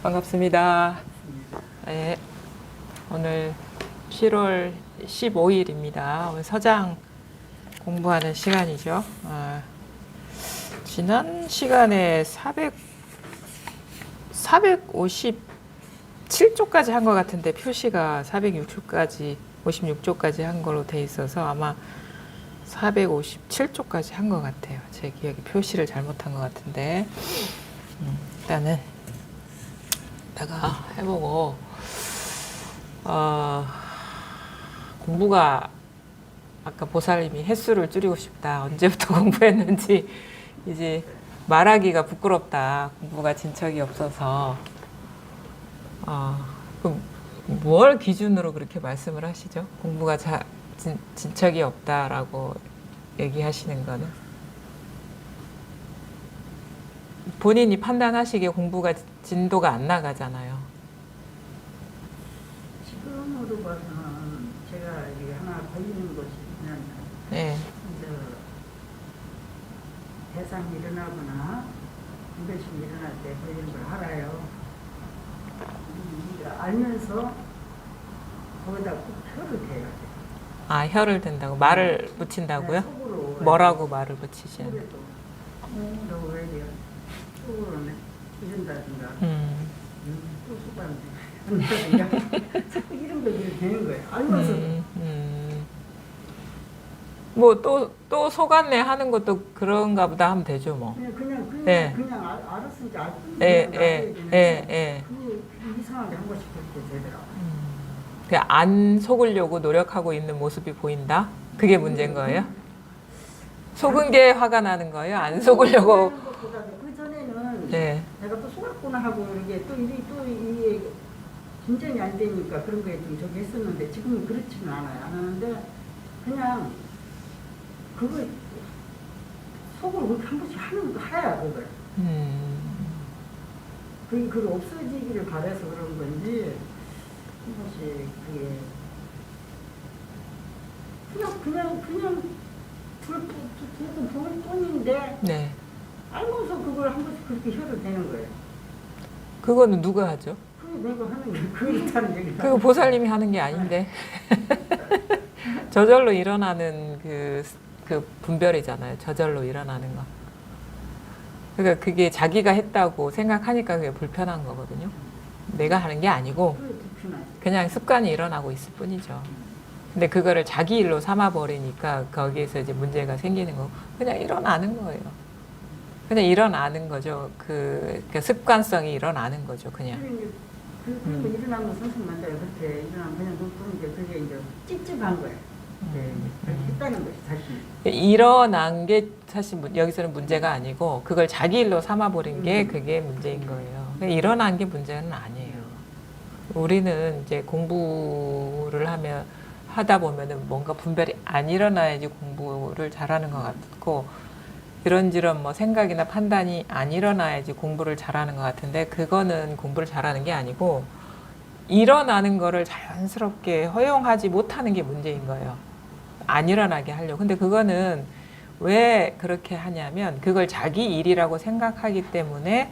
반갑습니다. 네, 오늘 7월 15일입니다. 오늘 서장 공부하는 시간이죠. 지난 시간에 457쪽까지 한 것 같은데 표시가 56쪽까지 한 걸로 돼 있어서 아마 457쪽까지 한 것 같아요. 제 기억에 표시를 잘못한 것 같은데 일단은 다가 해보고 공부가 아까 보살님이 횟수를 줄이고 싶다. 언제부터 공부했는지 이제 말하기가 부끄럽다. 공부가 진척이 없어서 그럼 뭘 기준으로 그렇게 말씀을 하시죠? 공부가 진척이 없다라고 얘기하시는 거는 본인이 판단하시기에 공부가 진도가 안 나가잖아요. 지금으로 봐서는 제가 이게 하나 걸리는 것이 그냥 네. 대상이 일어나거나 이것이 일어날 때 걸리는 걸 알아요. 알면서 거기다 꼭 혀를 대야 돼. 혀를 댄다고 말을 붙인다고요? 네, 속으로 뭐라고 말을 붙이시는? 너 왜 이래? 속으로는 이런다든가 또 속았는데 자꾸 이런 거 이렇게 되는 거예요. 알면서 뭐 또 속았네 하는 것도 그런가 보다 하면 되죠 뭐. 그냥 네. 알았으니까 알 뿐이지. 예. 그게 이상하게 한 번씩 그렇게 되더라고요. 그냥 안 속으려고 노력하고 있는 모습이 보인다? 그게 문제인 거예요? 속은 게 화가 나는 거예요? 안 속으려고? 그 전에는 네. 내가 또 속았구나 하고 이게 이게 진전이 안 되니까 그런 거에 좀 저기 했었는데 지금은 그렇지는 않아요. 안 하는데 그냥 그걸 속으로 그렇게 한 번씩 하야 그걸. 그게 없어지기를 바라서 그런 건지 한 번씩 그게 그냥 볼 뿐인데 네. 알면서 그걸 한 번씩 그렇게 혀를 대는 거예요. 그거는 누가 하죠? 그게 내가 하는 게 그렇다는 얘기다. 그거 보살님이 하는 게 아닌데. 저절로 일어나는 그 분별이잖아요. 저절로 일어나는 거. 그러니까 그게 자기가 했다고 생각하니까 그게 불편한 거거든요. 내가 하는 게 아니고 그냥 습관이 일어나고 있을 뿐이죠. 근데 그거를 자기 일로 삼아버리니까 거기에서 이제 문제가 생기는 거. 그냥 일어나는 거예요. 그냥 일어나는 거죠. 그 습관성이 일어나는 거죠. 그냥. 그리고 일어나면 선생님한테 그렇게 일어나면 그냥 눈 게 그게 이제 찝찝한 거예요. 그렇게 했다는 것이 자신. 일어난 게 사실 여기서는 문제가 아니고 그걸 자기 일로 삼아버린 게 그게 문제인 거예요. 일어난 게 문제는 아니에요. 우리는 이제 공부를 하다 보면은 뭔가 분별이 안 일어나야지 공부를 잘하는 것 같고 이런저런 뭐 생각이나 판단이 안 일어나야지 공부를 잘하는 것 같은데 그거는 공부를 잘하는 게 아니고 일어나는 거를 자연스럽게 허용하지 못하는 게 문제인 거예요. 안 일어나게 하려고. 근데 그거는 왜 그렇게 하냐면 그걸 자기 일이라고 생각하기 때문에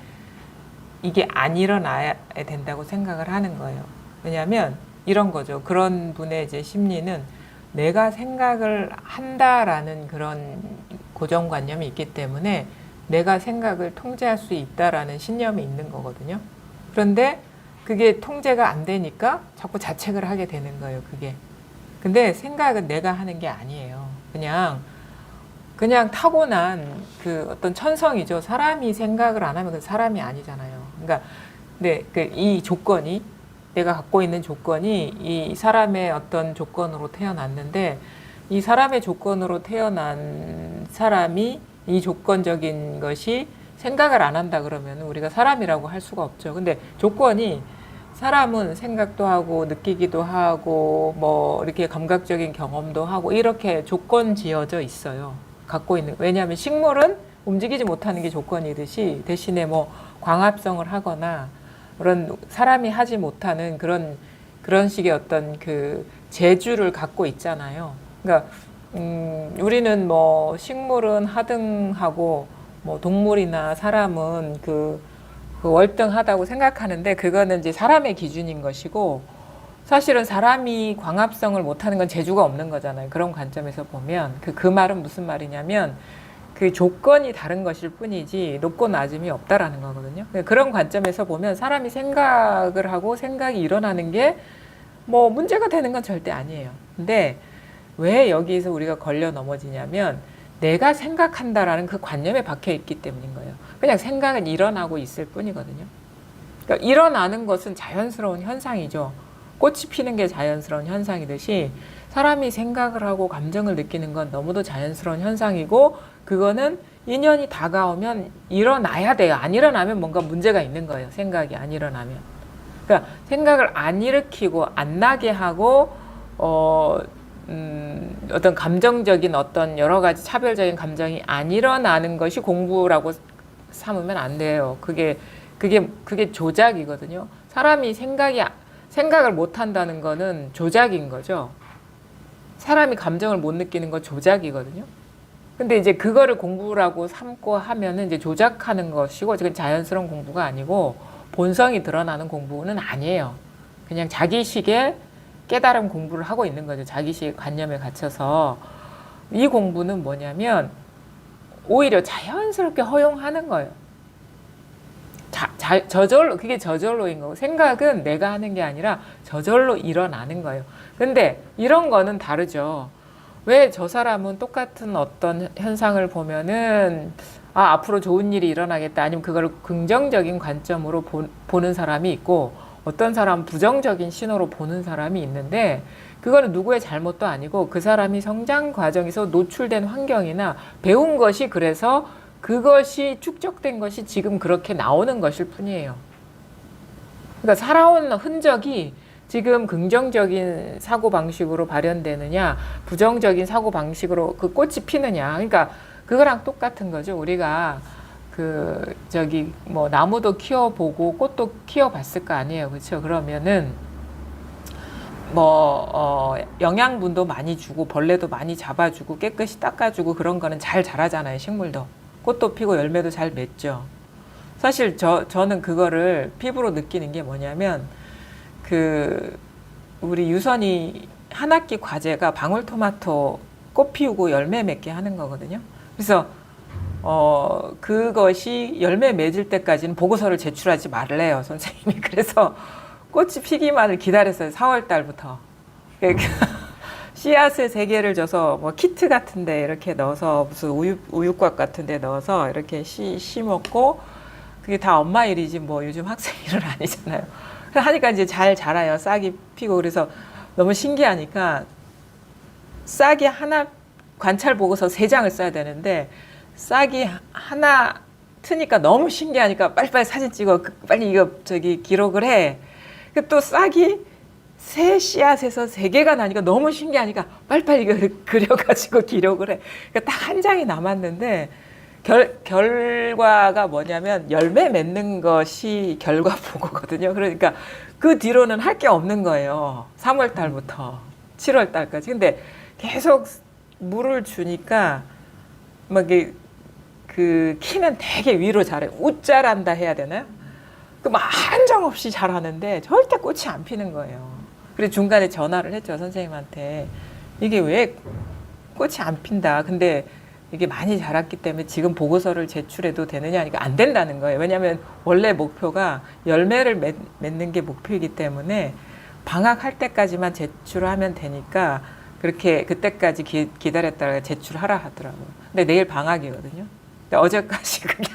이게 안 일어나야 된다고 생각을 하는 거예요. 왜냐하면 이런 거죠. 그런 분의 이제 심리는 내가 생각을 한다라는 그런 고정관념이 있기 때문에 내가 생각을 통제할 수 있다라는 신념이 있는 거거든요. 그런데 그게 통제가 안 되니까 자꾸 자책을 하게 되는 거예요, 그게. 근데 생각은 내가 하는 게 아니에요. 그냥 타고난 그 어떤 천성이죠. 사람이 생각을 안 하면 그 사람이 아니잖아요. 그러니까, 근데 이 조건이, 내가 갖고 있는 조건이 이 사람의 어떤 조건으로 태어났는데 이 사람의 조건으로 태어난 사람이 이 조건적인 것이 생각을 안 한다 그러면 우리가 사람이라고 할 수가 없죠. 근데 조건이 사람은 생각도 하고 느끼기도 하고 뭐 이렇게 감각적인 경험도 하고 이렇게 조건 지어져 있어요. 갖고 있는. 왜냐하면 식물은 움직이지 못하는 게 조건이듯이 대신에 뭐 광합성을 하거나 그런 사람이 하지 못하는 그런 식의 어떤 그 재주를 갖고 있잖아요. 그러니까 우리는 뭐 식물은 하등하고 뭐 동물이나 사람은 그 그 월등하다고 생각하는데 그거는 이제 사람의 기준인 것이고 사실은 사람이 광합성을 못하는 건 재주가 없는 거잖아요. 그런 관점에서 보면 그 말은 무슨 말이냐면 그 조건이 다른 것일 뿐이지 높고 낮음이 없다라는 거거든요. 그런 관점에서 보면 사람이 생각을 하고 생각이 일어나는 게 뭐 문제가 되는 건 절대 아니에요. 근데 왜 여기에서 우리가 걸려 넘어지냐면 내가 생각한다라는 그 관념에 박혀 있기 때문인 거예요. 그냥 생각은 일어나고 있을 뿐이거든요. 그러니까 일어나는 것은 자연스러운 현상이죠. 꽃이 피는 게 자연스러운 현상이듯이 사람이 생각을 하고 감정을 느끼는 건 너무도 자연스러운 현상이고 그거는 인연이 다가오면 일어나야 돼요. 안 일어나면 뭔가 문제가 있는 거예요. 생각이 안 일어나면. 그러니까 생각을 안 일으키고 안 나게 하고 어떤 감정적인 어떤 여러 가지 차별적인 감정이 안 일어나는 것이 공부라고 삼으면 안 돼요. 그게 조작이거든요. 사람이 생각을 못 한다는 거는 조작인 거죠. 사람이 감정을 못 느끼는 건 조작이거든요. 근데 이제 그거를 공부라고 삼고 하면은 이제 조작하는 것이고 그건 자연스러운 공부가 아니고 본성이 드러나는 공부는 아니에요. 그냥 자기식의 깨달음 공부를 하고 있는 거죠. 자기식의 관념에 갇혀서. 이 공부는 뭐냐면 오히려 자연스럽게 허용하는 거예요. 저절로, 그게 저절로인 거고 생각은 내가 하는 게 아니라 저절로 일어나는 거예요. 근데 이런 거는 다르죠. 왜 저 사람은 똑같은 어떤 현상을 보면은 앞으로 좋은 일이 일어나겠다 아니면 그걸 긍정적인 관점으로 보는 사람이 있고 어떤 사람은 부정적인 신호로 보는 사람이 있는데 그거는 누구의 잘못도 아니고 그 사람이 성장 과정에서 노출된 환경이나 배운 것이 그래서 그것이 축적된 것이 지금 그렇게 나오는 것일 뿐이에요. 그러니까 살아온 흔적이 지금 긍정적인 사고방식으로 발현되느냐 부정적인 사고방식으로 그 꽃이 피느냐 그러니까 그거랑 똑같은 거죠. 우리가 뭐 나무도 키워보고 꽃도 키워봤을 거 아니에요. 그렇죠? 그러면은 영양분도 많이 주고 벌레도 많이 잡아주고 깨끗이 닦아주고 그런 거는 잘 자라잖아요. 식물도. 꽃도 피고 열매도 잘 맺죠. 사실 저는 그거를 피부로 느끼는 게 뭐냐면 우리 유선이 한 학기 과제가 방울토마토 꽃 피우고 열매 맺게 하는 거거든요. 그래서 그것이 열매 맺을 때까지는 보고서를 제출하지 말래요, 선생님이. 그래서 꽃이 피기만을 기다렸어요, 4월 달부터. 씨앗을 3개를 줘서 뭐 키트 같은데 이렇게 넣어서 무슨 우유곽 같은데 넣어서 이렇게 심었고 그게 다 엄마 일이지 뭐 요즘 학생 일은 아니잖아요. 하니까 이제 잘 자라요, 싹이 피고. 그래서 너무 신기하니까 싹이 하나 관찰 보고서 3장을 써야 되는데 싹이 하나 트니까 너무 신기하니까 빨리빨리 사진 찍어 빨리 이거 기록을 해. 또 싹이 3씨앗에서 3개가 나니까 너무 신기하니까 빨리빨리 이거 그려가지고 기록을 해. 그러니까 딱 한 장이 남았는데 결과가 뭐냐면 열매 맺는 것이 결과 보고거든요. 그러니까 그 뒤로는 할 게 없는 거예요. 3월 달부터 7월 달까지. 근데 계속 물을 주니까 막 그 키는 되게 위로 자라요. 웃자란다 해야 되나요? 그 막 한정없이 자라는데 절대 꽃이 안 피는 거예요. 그래서 중간에 전화를 했죠, 선생님한테. 이게 왜 꽃이 안 핀다. 근데 이게 많이 자랐기 때문에 지금 보고서를 제출해도 되느냐 하니까 안 된다는 거예요. 왜냐하면 원래 목표가 열매를 맺는 게 목표이기 때문에 방학할 때까지만 제출하면 되니까 그렇게 그때까지 기다렸다가 제출하라 하더라고요. 근데 내일 방학이거든요. 근데 어제까지 그냥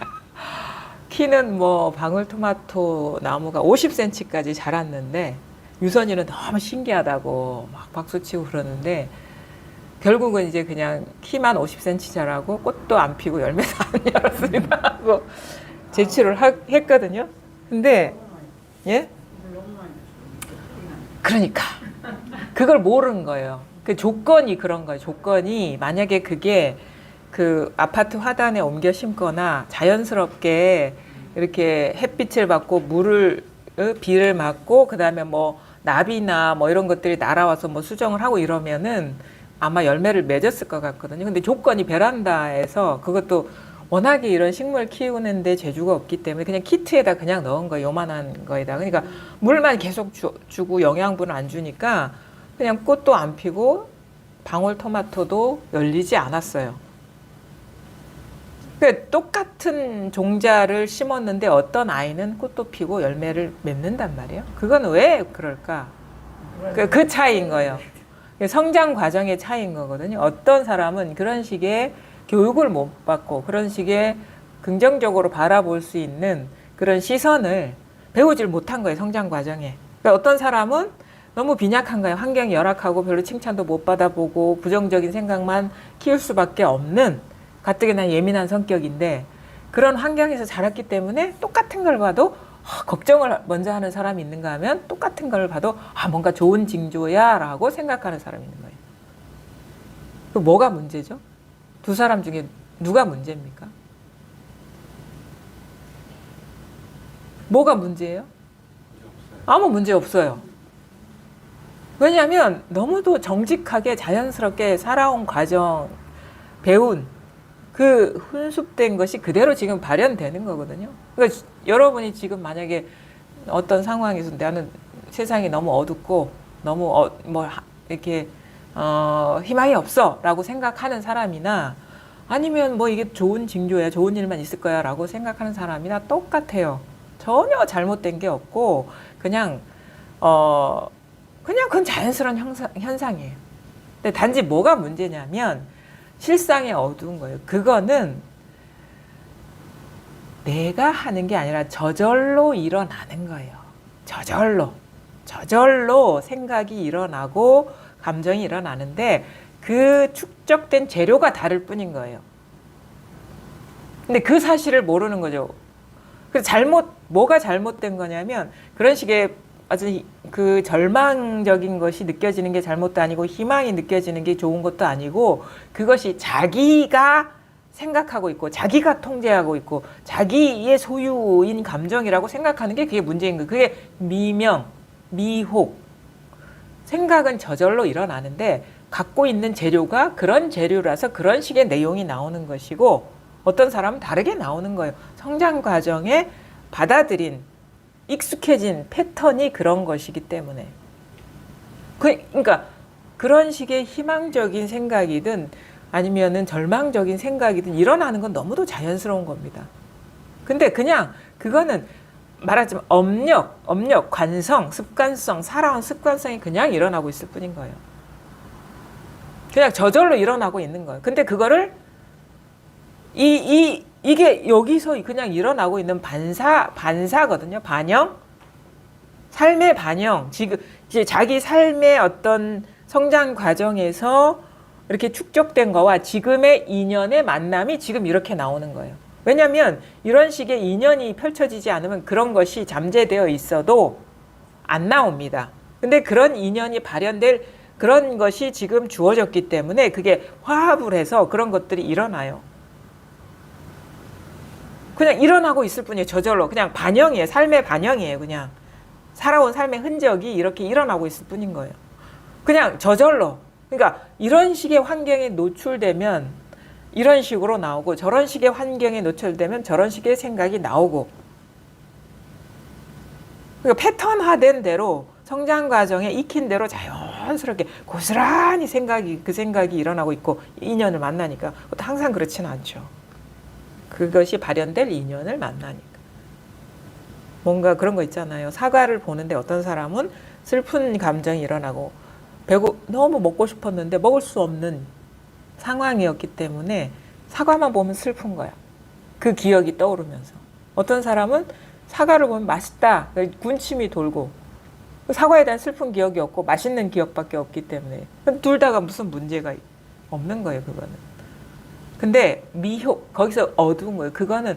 키는 뭐 방울토마토 나무가 50cm까지 자랐는데 유선이는 너무 신기하다고 막 박수치고 그러는데 결국은 이제 그냥 키만 50cm 자라고 꽃도 안 피고 열매도 안 열었습니다 하고 제출을 했거든요. 근데 예? 그러니까 그걸 모르는 거예요. 그 조건이 그런 거예요. 조건이 만약에 그게 그 아파트 화단에 옮겨 심거나 자연스럽게 이렇게 햇빛을 받고 비를 맞고 그다음에 뭐 나비나 뭐 이런 것들이 날아와서 뭐 수정을 하고 이러면은 아마 열매를 맺었을 것 같거든요. 근데 조건이 베란다에서 그것도 워낙에 이런 식물 키우는데 재주가 없기 때문에 그냥 키트에다 그냥 넣은 거예요. 요만한 거에다. 그러니까 물만 계속 주고 영양분을 안 주니까 그냥 꽃도 안 피고 방울토마토도 열리지 않았어요. 그 똑같은 종자를 심었는데 어떤 아이는 꽃도 피고 열매를 맺는단 말이에요. 그건 왜 그럴까? 그 차이인 거예요. 성장 과정의 차이인 거거든요. 어떤 사람은 그런 식의 교육을 못 받고 그런 식의 긍정적으로 바라볼 수 있는 그런 시선을 배우질 못한 거예요. 성장 과정에. 그러니까 어떤 사람은 너무 빈약한 거예요. 환경이 열악하고 별로 칭찬도 못 받아보고 부정적인 생각만 키울 수밖에 없는 가뜩이나 예민한 성격인데 그런 환경에서 자랐기 때문에 똑같은 걸 봐도 걱정을 먼저 하는 사람이 있는가 하면 똑같은 걸 봐도 뭔가 좋은 징조야 라고 생각하는 사람이 있는 거예요. 그 뭐가 문제죠? 두 사람 중에 누가 문제입니까? 뭐가 문제예요? 아무 문제 없어요. 왜냐하면 너무도 정직하게 자연스럽게 살아온 과정, 배운 그 훈습된 것이 그대로 지금 발현되는 거거든요. 그러니까 여러분이 지금 만약에 어떤 상황에서 나는 세상이 너무 어둡고 너무 이렇게 희망이 없어라고 생각하는 사람이나 아니면 뭐 이게 좋은 징조야, 좋은 일만 있을 거야라고 생각하는 사람이나 똑같아요. 전혀 잘못된 게 없고 그냥 그건 자연스러운 현상이에요. 근데 단지 뭐가 문제냐면 실상이 어두운 거예요. 그거는 내가 하는 게 아니라 저절로 일어나는 거예요. 저절로 생각이 일어나고 감정이 일어나는데 그 축적된 재료가 다를 뿐인 거예요. 근데 그 사실을 모르는 거죠. 그래서 뭐가 잘못된 거냐면 그런 식의 아주 그 절망적인 것이 느껴지는 게 잘못도 아니고 희망이 느껴지는 게 좋은 것도 아니고 그것이 자기가 생각하고 있고 자기가 통제하고 있고 자기의 소유인 감정이라고 생각하는 게 그게 문제인 거예요. 그게 미혹. 생각은 저절로 일어나는데 갖고 있는 재료가 그런 재료라서 그런 식의 내용이 나오는 것이고 어떤 사람은 다르게 나오는 거예요. 성장 과정에 받아들인 익숙해진 패턴이 그런 것이기 때문에 그러니까 그런 식의 희망적인 생각이든 아니면은 절망적인 생각이든 일어나는 건 너무도 자연스러운 겁니다. 근데 그냥 그거는 말하자면 업력, 관성, 습관성, 살아온 습관성이 그냥 일어나고 있을 뿐인 거예요. 그냥 저절로 일어나고 있는 거예요. 근데 그거를 이게 여기서 그냥 일어나고 있는 반사거든요. 반영. 삶의 반영. 지금 이제 자기 삶의 어떤 성장 과정에서 이렇게 축적된 거와 지금의 인연의 만남이 지금 이렇게 나오는 거예요. 왜냐하면 이런 식의 인연이 펼쳐지지 않으면 그런 것이 잠재되어 있어도 안 나옵니다. 근데 그런 인연이 발현될 그런 것이 지금 주어졌기 때문에 그게 화합을 해서 그런 것들이 일어나요. 그냥 일어나고 있을 뿐이에요. 저절로. 그냥 반영이에요. 삶의 반영이에요. 그냥 살아온 삶의 흔적이 이렇게 일어나고 있을 뿐인 거예요. 그냥 저절로. 그러니까 이런 식의 환경에 노출되면 이런 식으로 나오고 저런 식의 환경에 노출되면 저런 식의 생각이 나오고 그러니까 패턴화된 대로 성장 과정에 익힌 대로 자연스럽게 고스란히 그 생각이 일어나고 있고 인연을 만나니까 항상 그렇지는 않죠. 그것이 발현될 인연을 만나니까. 뭔가 그런 거 있잖아요. 사과를 보는데 어떤 사람은 슬픈 감정이 일어나고 너무 먹고 싶었는데 먹을 수 없는 상황이었기 때문에 사과만 보면 슬픈 거야. 그 기억이 떠오르면서. 어떤 사람은 사과를 보면 맛있다. 군침이 돌고 사과에 대한 슬픈 기억이 없고 맛있는 기억밖에 없기 때문에 둘 다가 무슨 문제가 없는 거예요. 그거는. 근데 거기서 어두운 거예요. 그거는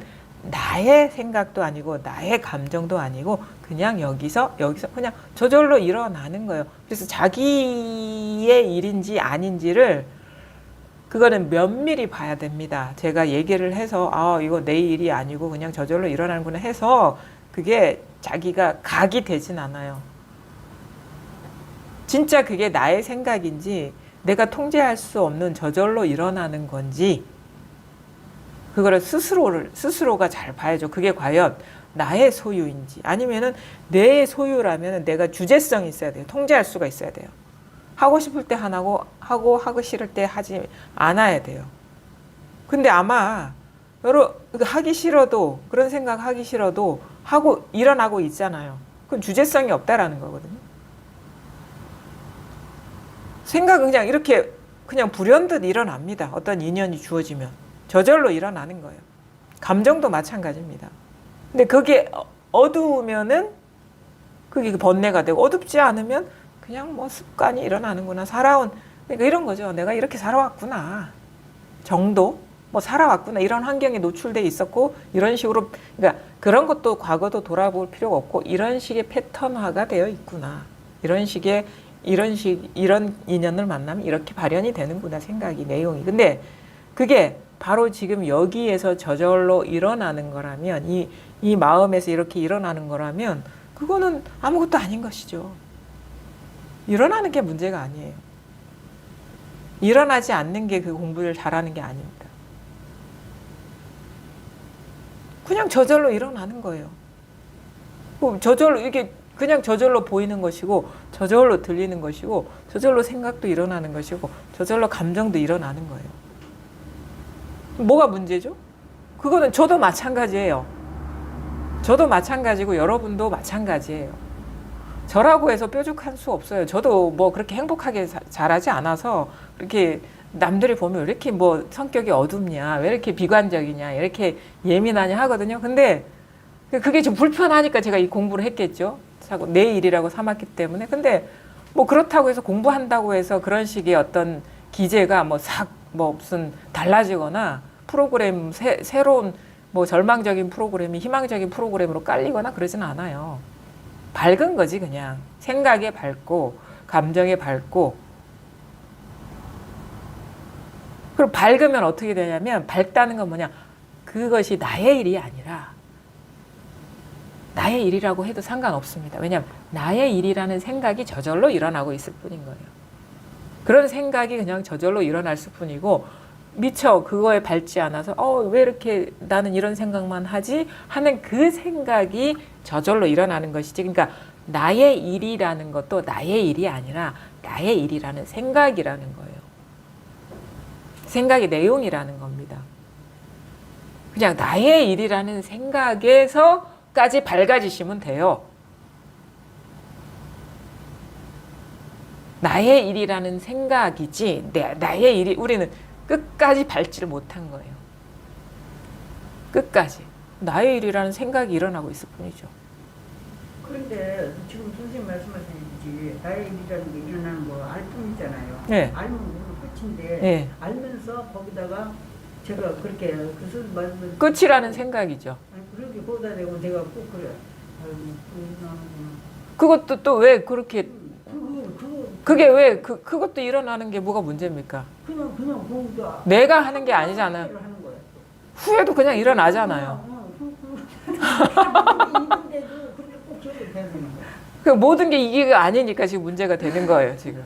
나의 생각도 아니고 나의 감정도 아니고 그냥 여기서 그냥 저절로 일어나는 거예요. 그래서 자기의 일인지 아닌지를 그거는 면밀히 봐야 됩니다. 제가 얘기를 해서 이거 내 일이 아니고 그냥 저절로 일어나는구나 해서 그게 자기가 각이 되진 않아요. 진짜 그게 나의 생각인지 내가 통제할 수 없는 저절로 일어나는 건지 그거를 스스로가 잘 봐야죠. 그게 과연 나의 소유인지 아니면은 내 소유라면 내가 주제성이 있어야 돼요. 통제할 수가 있어야 돼요. 하고 싶을 때 하고 하기 싫을 때 하지 않아야 돼요. 근데 아마 하기 싫어도 그런 생각 하기 싫어도 하고 일어나고 있잖아요. 그건 주제성이 없다라는 거거든요. 생각은 그냥 이렇게 그냥 불현듯 일어납니다. 어떤 인연이 주어지면 저절로 일어나는 거예요. 감정도 마찬가지입니다. 근데 그게 어두우면은 그게 번뇌가 되고 어둡지 않으면 그냥 뭐 습관이 일어나는구나. 그러니까 이런 거죠. 내가 이렇게 살아왔구나. 정도? 뭐 살아왔구나. 이런 환경에 노출돼 있었고 이런 식으로 그러니까 그런 것도 과거도 돌아볼 필요가 없고 이런 식의 패턴화가 되어 있구나. 이런 인연을 만나면 이렇게 발현이 되는구나. 생각이 내용이. 근데 그게 바로 지금 여기에서 저절로 일어나는 거라면 이 마음에서 이렇게 일어나는 거라면 그거는 아무것도 아닌 것이죠. 일어나는 게 문제가 아니에요. 일어나지 않는 게 그 공부를 잘하는 게 아닙니다. 그냥 저절로 일어나는 거예요. 저절로 이게 그냥 저절로 보이는 것이고 저절로 들리는 것이고 저절로 생각도 일어나는 것이고 저절로 감정도 일어나는 거예요. 뭐가 문제죠? 그거는 저도 마찬가지예요. 저도 마찬가지고 여러분도 마찬가지예요. 저라고 해서 뾰족할 수 없어요. 저도 뭐 그렇게 행복하게 자라지 않아서 이렇게 남들이 보면 왜 이렇게 뭐 성격이 어둡냐, 왜 이렇게 비관적이냐, 왜 이렇게 예민하냐 하거든요. 근데 그게 좀 불편하니까 제가 이 공부를 했겠죠. 내 일이라고 삼았기 때문에. 근데 뭐 그렇다고 해서 공부한다고 해서 그런 식의 어떤 기제가 뭐 무슨 달라지거나 프로그램 새로운 뭐 절망적인 프로그램이 희망적인 프로그램으로 깔리거나 그러진 않아요. 밝은 거지 그냥. 생각에 밝고 감정에 밝고. 그리고 밝으면 어떻게 되냐면 밝다는 건 뭐냐. 그것이 나의 일이 아니라 나의 일이라고 해도 상관없습니다. 왜냐하면 나의 일이라는 생각이 저절로 일어나고 있을 뿐인 거예요. 그런 생각이 그냥 저절로 일어날 뿐이고 미처 그거에 밟지 않아서 왜 이렇게 나는 이런 생각만 하지? 하는 그 생각이 저절로 일어나는 것이지. 그러니까 나의 일이라는 것도 나의 일이 아니라 나의 일이라는 생각이라는 거예요. 생각의 내용이라는 겁니다. 그냥 나의 일이라는 생각에서까지 밝아지시면 돼요. 나의 일이라는 생각이지 나의 일이 우리는 끝까지 밟지를 못한 거예요. 끝까지. 나의 일이라는 생각이 일어나고 있을 뿐이죠. 그런데 지금 선생님 말씀하시듯이 나의 일이라는 게 일어나는 거 알 뿐이잖아요. 네. 알면 끝인데 네. 알면서 거기다가 제가 그렇게 그 말씀 끝이라는 생각이죠. 그렇게 거기다 대고 내가 꼭 그래. 아이고 그것도 또 왜 그렇게 그게 왜 그것도 일어나는 게 뭐가 문제입니까? 그냥 공부도 내가 하는 게 아니잖아요. 후회도 그냥 일어나잖아요. 그 모든 게 이게가 아니니까 지금 문제가 되는 거예요 지금.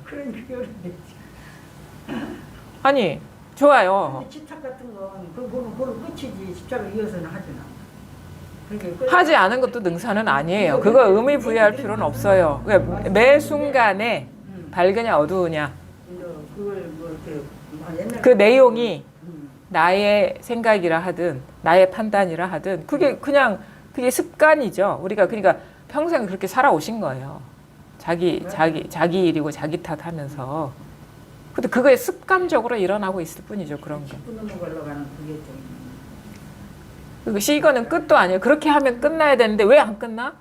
아니 좋아요. 집착 같은 거 그거는 끝이지. 집착을 이어서는 하지 않아. 하지 않은 것도 능사는 아니에요. 그거 의미 부여할 필요는 없어요. 매 순간에 밝으냐 어두우냐 그 내용이 나의 생각이라 하든 나의 판단이라 하든 그게 습관이죠. 우리가 그러니까 평생 그렇게 살아오신 거예요. 자기 일이고 자기 탓하면서. 근데 그거에 습관적으로 일어나고 있을 뿐이죠. 그런 거. 이거는 끝도 아니에요. 그렇게 하면 끝나야 되는데 왜 안 끝나?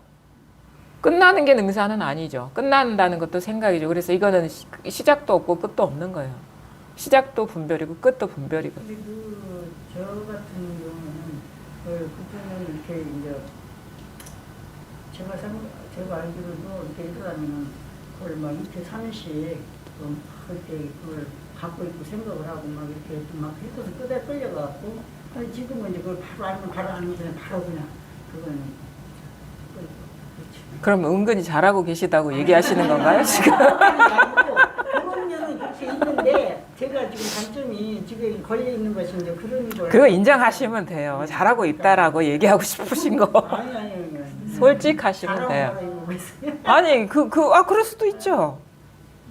끝나는 게 능사는 아니죠. 끝난다는 것도 생각이죠. 그래서 이거는 시작도 없고 끝도 없는 거예요. 시작도 분별이고 끝도 분별이고. 근데 저 같은 경우는 그때는 이렇게 이제 제가 알기로도 이렇게 일어나면 그걸 막 이틀 3일씩 그렇게 그걸 갖고 있고 생각을 하고 막 이렇게 막 해서 끝에 끌려가고 지금은 이제 그걸 바로 알면 바로 아는 거잖아요. 바로 그냥 그건. 그럼 은근히 잘하고 계시다고 얘기하시는 건가요 지금? 그런 면은 그렇게 있는데 제가 지금 단점이 지금 걸려 있는 것이 이제 그런 걸. 그거 인정하시면 돼요. 잘하고 있다라고 얘기하고 싶으신 거. 아니. 솔직하시면 돼요. 아니 그럴 수도 있죠.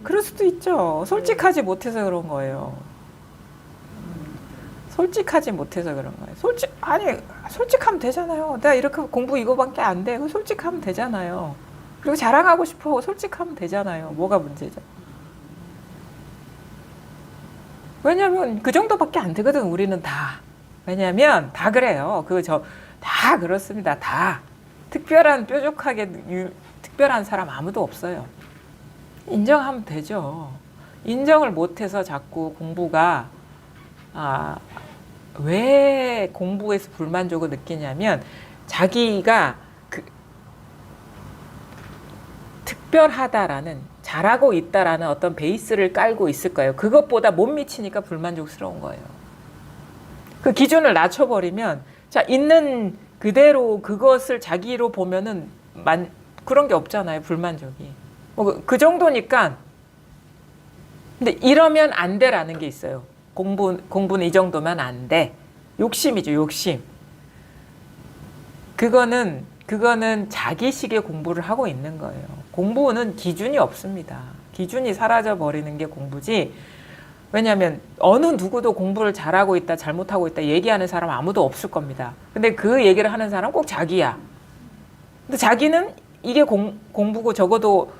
그럴 수도 있죠. 솔직하지 못해서 그런 거예요. 솔직하지 못해서 그런 거예요. 솔직하면 되잖아요. 내가 이렇게 공부 이거밖에 안 돼. 솔직하면 되잖아요. 그리고 자랑하고 싶어. 솔직하면 되잖아요. 뭐가 문제죠? 왜냐면 그 정도밖에 안 되거든. 우리는 다. 왜냐면 다 그래요. 다 그렇습니다. 다. 특별한 뾰족하게 특별한 사람 아무도 없어요. 인정하면 되죠. 인정을 못해서 자꾸 공부가 왜 공부에서 불만족을 느끼냐면 자기가 특별하다라는 잘하고 있다라는 어떤 베이스를 깔고 있을 거예요. 그것보다 못 미치니까 불만족스러운 거예요. 그 기준을 낮춰버리면 자 있는 그대로 그것을 자기로 보면은 그런 게 없잖아요. 불만족이. 그 정도니까. 근데 이러면 안 돼라는 게 있어요. 공부는 이 정도면 안 돼. 욕심이죠. 욕심. 그거는 자기식의 공부를 하고 있는 거예요. 공부는 기준이 없습니다. 기준이 사라져 버리는 게 공부지. 왜냐하면 어느 누구도 공부를 잘하고 있다, 잘못하고 있다 얘기하는 사람 아무도 없을 겁니다. 근데 그 얘기를 하는 사람은 꼭 자기야. 근데 자기는 이게 공부고 적어도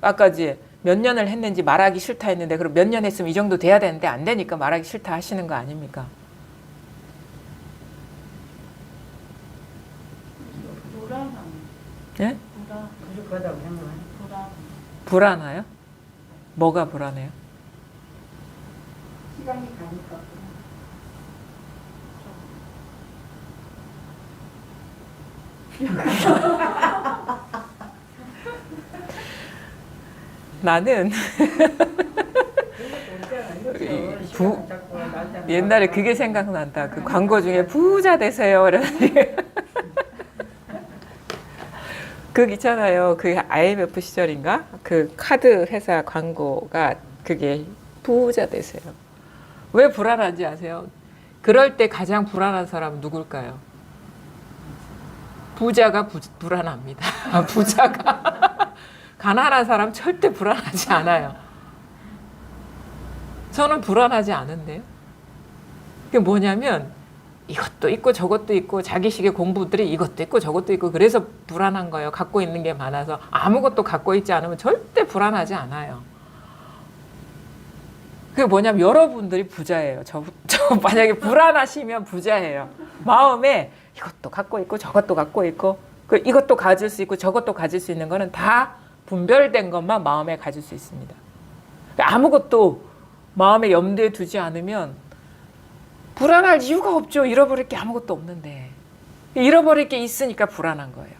아까 이제 몇 년을 했는지 말하기 싫다 했는데 그럼 몇 년 했으면 이 정도 돼야 되는데 안 되니까 말하기 싫다 하시는 거 아닙니까? 예? 부족하다고 생각해요. 불안해요? 뭐가 불안해요? 시간이 가니까. 나는 옛날에 그게 생각난다. 그 광고 중에 부자 되세요. 그 있잖아요. 그 IMF 시절인가? 그 카드 회사 광고가 그게 부자 되세요. 왜 불안한지 아세요? 그럴 때 가장 불안한 사람은 누굴까요? 부자가 불안합니다. 부자가. 가난한 사람 절대 불안하지 않아요. 저는 불안하지 않은데요. 그게 뭐냐면 이것도 있고 저것도 있고 자기식의 공부들이 이것도 있고 저것도 있고 그래서 불안한 거예요. 갖고 있는 게 많아서. 아무것도 갖고 있지 않으면 절대 불안하지 않아요. 그게 뭐냐면 여러분들이 부자예요. 저 만약에 불안하시면 부자예요. 마음에 이것도 갖고 있고 저것도 갖고 있고 이것도 가질 수 있고 저것도 가질 수 있는 거는 다 분별된 것만 마음에 가질 수 있습니다. 아무것도 마음에 염두에 두지 않으면 불안할 이유가 없죠. 잃어버릴 게 아무것도 없는데. 잃어버릴 게 있으니까 불안한 거예요.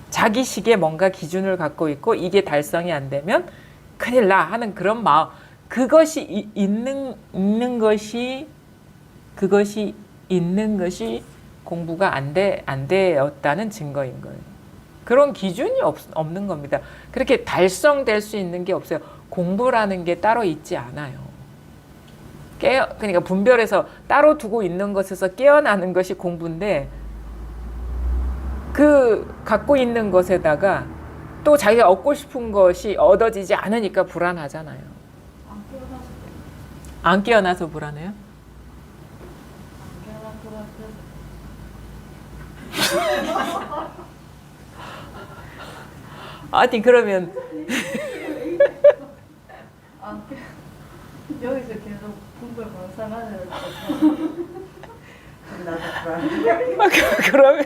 자기식의 뭔가 기준을 갖고 있고 이게 달성이 안 되면 큰일 나 하는 그런 마음. 그것이 있는 것이 공부가 안 되었다는 증거인 거예요. 그런 기준이 없는 겁니다. 그렇게 달성될 수 있는 게 없어요. 공부라는 게 따로 있지 않아요. 그러니까 분별해서 따로 두고 있는 것에서 깨어나는 것이 공부인데 그 갖고 있는 것에다가 또 자기가 얻고 싶은 것이 얻어지지 않으니까 불안하잖아요. 안 깨어나서 불안해요? 아니 그러면 여기서 계속 공부를 벗어나는 나도 불안해. 그러면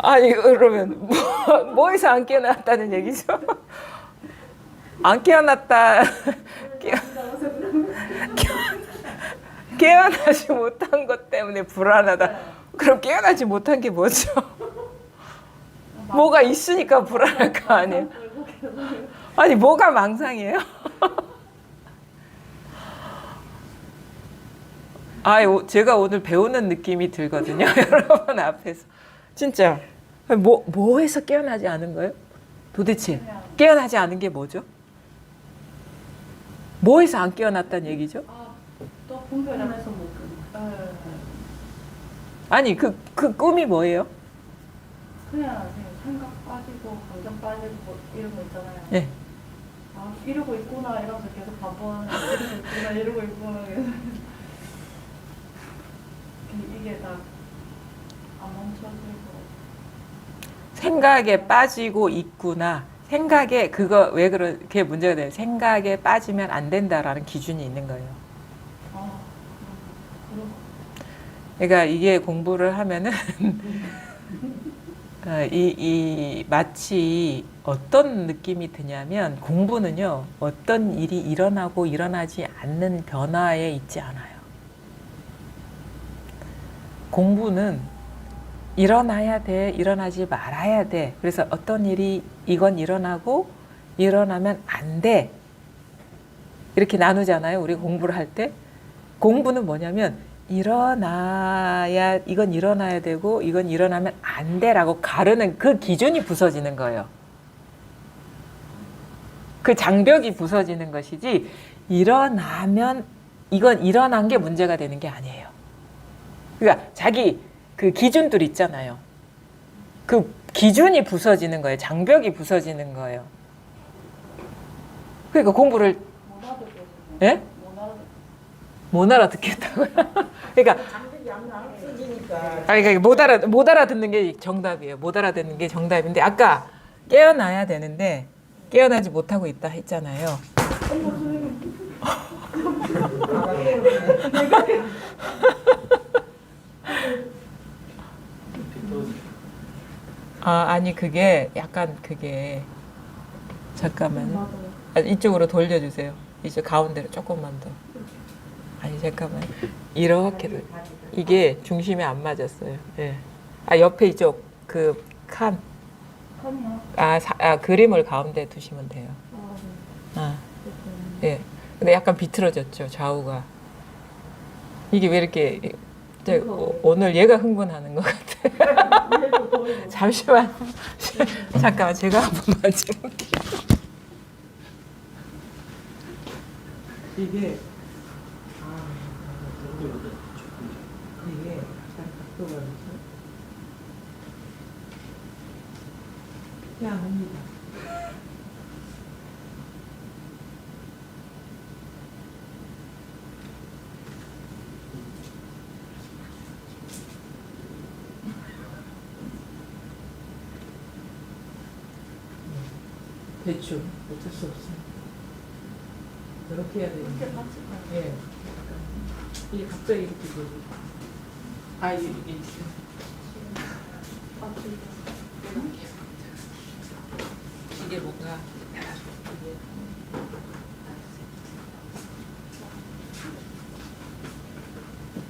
아니 그러면 뭐에서 안 깨어났다는 얘기죠? 안 깨어났다 깨어나지 못한 것 때문에 불안하다. 그럼 깨어나지 못한 게 뭐죠? 뭐가 있으니까 불안할 거 아니에요? 아니 뭐가 망상이에요? 제가 오늘 배우는 느낌이 들거든요. 여러분 앞에서. 진짜 뭐에서 깨어나지 않은 거예요? 도대체 깨어나지 않은 게 뭐죠? 뭐해서 안 깨어났다는 얘기죠? 또 분별하면서 못 아니 그 꿈이 뭐예요? 그냥 생각 빠지고 감정 빠지고 뭐 이런 거 있잖아요. 예. 아 이러고 있구나 이러면서 계속 반복하는 이러고 있구나 이러고 있구나 계속. 이게 다 안 멈춰지고 생각에 빠지고 있구나. 생각에 그거 왜 그렇게 문제가 돼요? 생각에 빠지면 안 된다라는 기준이 있는 거예요. 아 그런 그러니까 이게 공부를 하면은 마치 어떤 느낌이 드냐면 공부는요 어떤 일이 일어나고 일어나지 않는 변화에 있지 않아요. 공부는 일어나야 돼, 일어나지 말아야 돼. 그래서 어떤 일이 이건 일어나고 일어나면 안 돼. 이렇게 나누잖아요. 우리 공부를 할 때. 공부는 뭐냐면 이건 일어나야 되고 이건 일어나면 안 돼라고 가르는 그 기준이 부서지는 거예요. 그 장벽이 부서지는 것이지 일어나면 이건 일어난 게 문제가 되는 게 아니에요. 그러니까 자기 그 기준들 있잖아요. 그 기준이 부서지는 거예요. 장벽이 부서지는 거예요. 그러니까 공부를 못 알아듣겠어요. 예? 못 알아듣겠다고요. 그러니까 장벽이 안 없어지니까. 아니 그러니까 못 알아듣는 게 정답이에요. 못 알아듣는 게 정답인데 아까 깨어나야 되는데 깨어나지 못하고 있다 했잖아요. 아니 그게 약간 그게 잠깐만요. 맞아요. 이쪽으로 돌려주세요. 이제 가운데로 조금만 더. 아니 잠깐만. 이렇게 이게 중심이 안 맞았어요. 예. 옆에 이쪽 그 칸. 칸이요? 그림을 가운데 두시면 돼요. 아, 네. 예. 근데 약간 비틀어졌죠 좌우가. 이게 왜 이렇게 오늘 얘가 흥분하는 것 같아. 잠시만. 잠깐만 제가 한번 만져볼게요. 이게 약간 각도가 그렇죠? 그냥 합니다. 대충 어쩔 수 없어요. 이렇게 해야 되는데. 이렇게 같이 가요. 예. 이게 갑자기 이렇게 되고. 이게 있어요. 이게 뭔가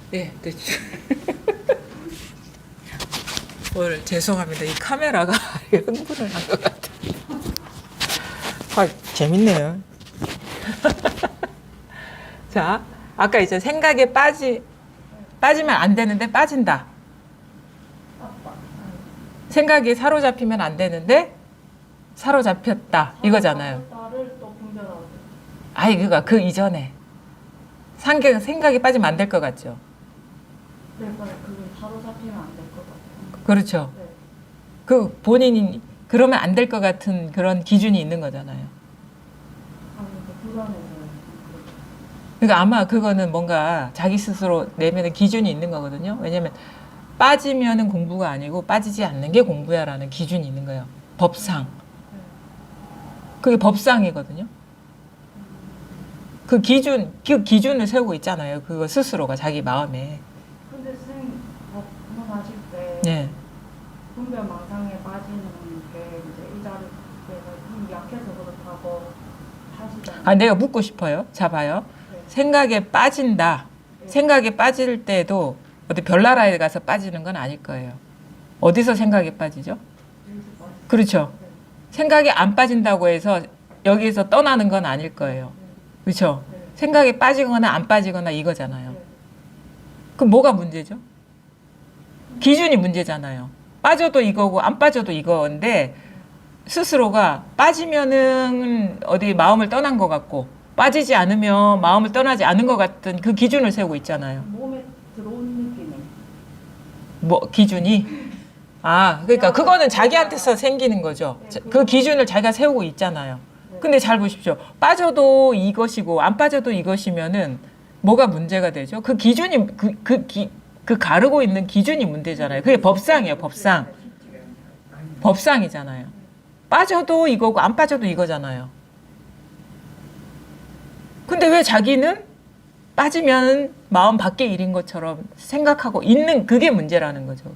네, 됐죠. 오늘 죄송합니다. 이 카메라가 흥분을 한 것 같아요. 재밌네요. 자, 아까 이제 생각에 빠지면 안 되는데 빠진다. 생각이 사로잡히면 안 되는데 사로잡혔다. 이거잖아요. 나를 또 분별하고. 그니까 그 이전에 생각이 빠지면 안 될 것 같죠. 네, 그건 바로 잡히면 안 될 것 같아요. 그렇죠. 네. 그 본인이 그러면 안 될 것 같은 그런 기준이 있는 거잖아요. 불안해서요. 그러니까 아마 그거는 뭔가 자기 스스로 내면의 기준이 있는 거거든요. 왜냐면 빠지면은 공부가 아니고 빠지지 않는 게 공부야라는 기준이 있는 거예요. 법상. 그게 법상이거든요. 그 기준을 세우고 있잖아요. 그거 스스로가 자기 마음에. 근데 선생님 법문하실 때 네. 분별망상에 빠지는 게 이제 이 자리에서 힘이 약해서 그렇다고 하시잖아요. 내가 묻고 싶어요. 자, 봐요. 네. 생각에 빠진다. 생각에 빠질 때도 어디 별나라에 가서 빠지는 건 아닐 거예요. 어디서 생각에 빠지죠? 그렇죠. 네. 생각이 안 빠진다고 해서 여기에서 떠나는 건 아닐 거예요. 그렇죠? 네. 생각에 빠지거나 안 빠지거나 이거잖아요. 네. 그럼 뭐가 문제죠? 기준이 문제잖아요. 빠져도 이거고 안 빠져도 이거인데 스스로가 빠지면은 어디 마음을 떠난 것 같고 빠지지 않으면 마음을 떠나지 않은 것 같은 그 기준을 세우고 있잖아요. 몸에 들어온 느낌이. 뭐 기준이? 아, 그러니까 그거는 자기한테서 생기는 거죠. 그 기준을 자기가 세우고 있잖아요. 근데 잘 보십시오. 빠져도 이것이고 안 빠져도 이것이면은 뭐가 문제가 되죠? 그 기준이 그 가르고 있는 기준이 문제잖아요. 그게 법상이에요, 법상. 법상이잖아요. 빠져도 이거고 안 빠져도 이거잖아요. 근데 왜 자기는 빠지면 마음 밖의 일인 것처럼 생각하고 있는 그게 문제라는 거죠.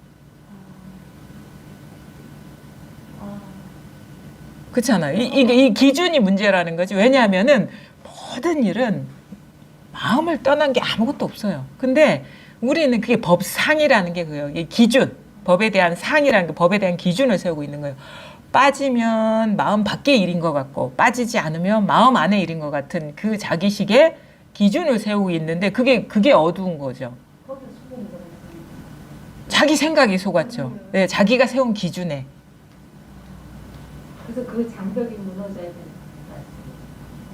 그렇잖아요. 이 기준이 문제라는 거지. 왜냐하면은 모든 일은 마음을 떠난 게 아무것도 없어요. 근데 우리는 그게 법상이라는 게 그거예요. 이게 기준, 법에 대한 상이라는 게 법에 대한 기준을 세우고 있는 거예요. 빠지면 마음 밖의 일인 것 같고 빠지지 않으면 마음 안의 일인 것 같은 그 자기식의 기준을 세우고 있는데 그게 어두운 거죠. 자기 생각이 속았죠. 네, 자기가 세운 기준에. 그래서 그 장벽이 무너져야 되는 거예요.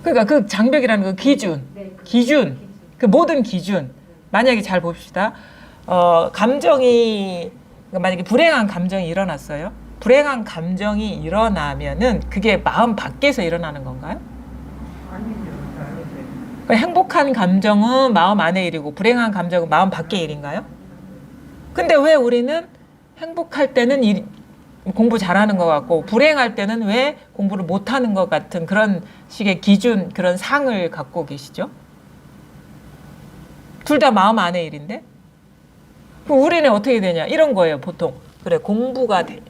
그러니까 그 장벽이라는 그 기준, 네, 그 기준, 그 모든 기준. 만약에 잘 봅시다. 감정이 만약에 불행한 감정이 일어났어요. 불행한 감정이 일어나면은 그게 마음 밖에서 일어나는 건가요? 그러니까 행복한 감정은 마음 안의 일이고 불행한 감정은 마음 밖의 일인가요? 근데 왜 우리는 행복할 때는 공부 잘하는 것 같고 불행할 때는 왜 공부를 못하는 것 같은 그런 식의 기준, 그런 상을 갖고 계시죠? 둘 다 마음 안의 일인데? 그럼 우리는 어떻게 되냐? 이런 거예요, 보통. 그래, 공부를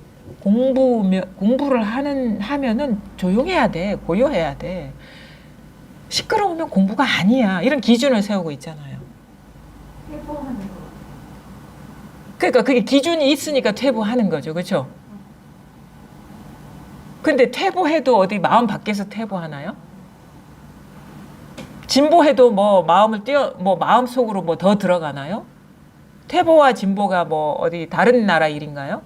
하면은 조용해야 돼, 고요해야 돼. 시끄러우면 공부가 아니야. 이런 기준을 세우고 있잖아요. 회복하는 거. 그러니까 그게 기준이 있으니까 퇴보하는 거죠. 그렇죠? 근데 퇴보해도 어디 마음 밖에서 퇴보하나요? 진보해도 뭐 마음 속으로 뭐 더 들어가나요? 퇴보와 진보가 뭐 어디 다른 나라 일인가요?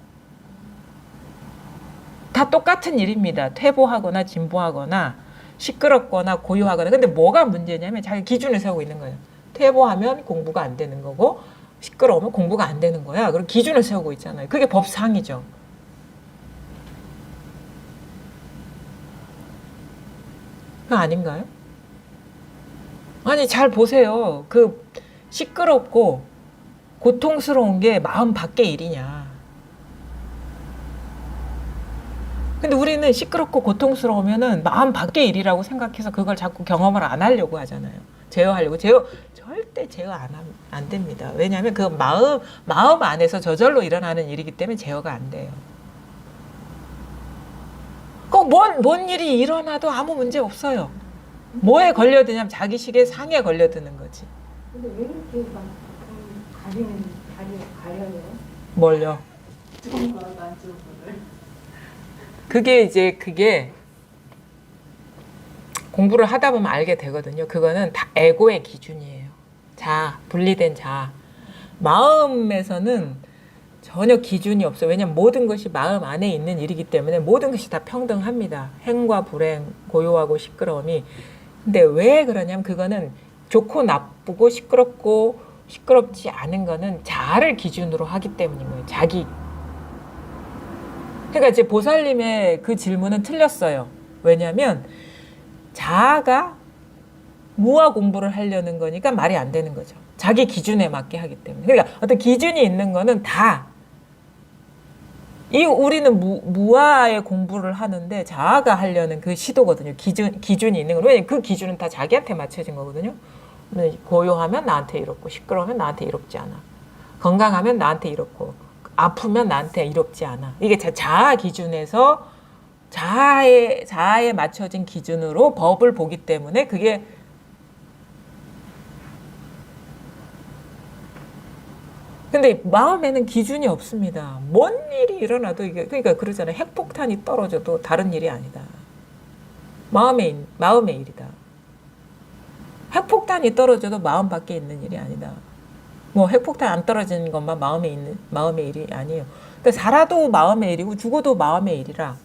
다 똑같은 일입니다. 퇴보하거나 진보하거나 시끄럽거나 고요하거나. 근데 뭐가 문제냐면 자기 기준을 세우고 있는 거예요. 퇴보하면 공부가 안 되는 거고 시끄러우면 공부가 안 되는 거야. 그리고 기준을 세우고 있잖아요. 그게 법상이죠. 그거 아닌가요? 아니 잘 보세요. 그 시끄럽고 고통스러운 게 마음 밖의 일이냐. 근데 우리는 시끄럽고 고통스러우면은 마음 밖의 일이라고 생각해서 그걸 자꾸 경험을 안 하려고 하잖아요. 제어하려고. 절대 제어 안 됩니다. 왜냐하면 그 마음 안에서 저절로 일어나는 일이기 때문에 제어가 안 돼요. 꼭 뭔 일이 일어나도 아무 문제 없어요. 뭐에 걸려드냐면 자기식의 상에 걸려드는 거지. 근데 왜 그렇게 막 가려요? 뭘요? 좋은 거랑 안 좋은 거를. 그게 공부를 하다 보면 알게 되거든요. 그거는 다 에고의 기준이에요. 분리된 자아. 마음에서는 전혀 기준이 없어요. 왜냐하면 모든 것이 마음 안에 있는 일이기 때문에 모든 것이 다 평등합니다. 행과 불행, 고요하고 시끄러움이. 근데 왜 그러냐면 그거는 좋고 나쁘고 시끄럽고 시끄럽지 않은 거는 자아를 기준으로 하기 때문인 거예요. 자기. 그러니까 이제 보살님의 그 질문은 틀렸어요. 왜냐하면 자아가 무아 공부를 하려는 거니까 말이 안 되는 거죠. 자기 기준에 맞게 하기 때문에. 그러니까 어떤 기준이 있는 거는 다 우리는 무아의 공부를 하는데 자아가 하려는 그 시도거든요. 기준이 있는 거는. 왜냐면 그 기준은 다 자기한테 맞춰진 거거든요. 고요하면 나한테 이렇고 시끄러우면 나한테 이롭지 않아. 건강하면 나한테 이렇고 아프면 나한테 이롭지 않아. 이게 자아 기준에서 자아에 맞춰진 기준으로 법을 보기 때문에 그게 근데 마음에는 기준이 없습니다. 뭔 일이 일어나도 이게 그러니까 그러잖아요. 핵폭탄이 떨어져도 다른 일이 아니다. 마음의 일이다. 핵폭탄이 떨어져도 마음 밖에 있는 일이 아니다. 뭐 핵폭탄 안 떨어지는 것만 마음의 일이 아니에요. 그러니까 살아도 마음의 일이고 죽어도 마음의 일이라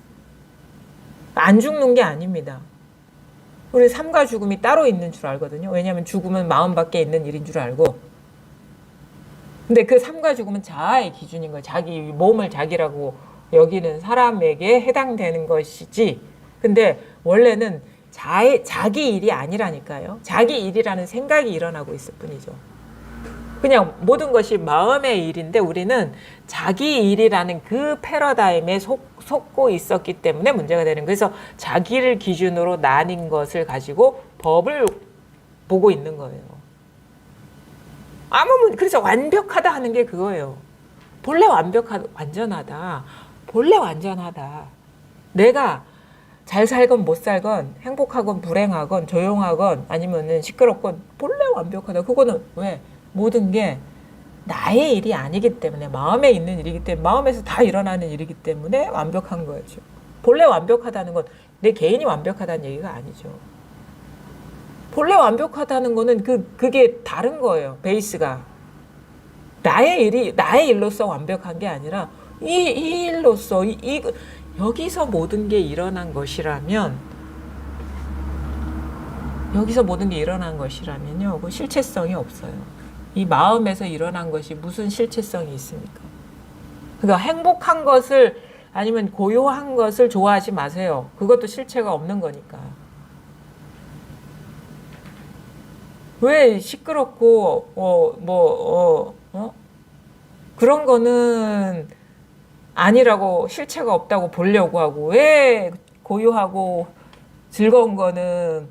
안 죽는 게 아닙니다. 우리 삶과 죽음이 따로 있는 줄 알거든요. 왜냐하면 죽음은 마음 밖에 있는 일인 줄 알고. 근데 그 삶과 죽음은 자아의 기준인 거예요. 자기 몸을 자기라고 여기는 사람에게 해당되는 것이지. 근데 원래는 자기 일이 아니라니까요. 자기 일이라는 생각이 일어나고 있을 뿐이죠. 그냥 모든 것이 마음의 일인데 우리는 자기 일이라는 그 패러다임에 속고 있었기 때문에 문제가 되는 거예요. 그래서 자기를 기준으로 나뉜 것을 가지고 법을 보고 있는 거예요. 그래서 완벽하다 하는 게 그거예요. 본래 완전하다. 본래 완전하다. 내가 잘 살건 못 살건 행복하건 불행하건 조용하건 아니면은 시끄럽건 본래 완벽하다. 그거는 왜? 모든 게 나의 일이 아니기 때문에 마음에 있는 일이기 때문에 마음에서 다 일어나는 일이기 때문에 완벽한 거죠. 본래 완벽하다는 건 내 개인이 완벽하다는 얘기가 아니죠. 본래 완벽하다는 거는 그게 다른 거예요. 베이스가. 나의 일로서 완벽한 게 아니라 이 일로서 여기서 모든 게 일어난 것이라면 그 실체성이 없어요. 이 마음에서 일어난 것이 무슨 실체성이 있습니까? 그러니까 행복한 것을 아니면 고요한 것을 좋아하지 마세요. 그것도 실체가 없는 거니까. 왜 시끄럽고 그런 거는 아니라고 실체가 없다고 보려고 하고 왜 고요하고 즐거운 거는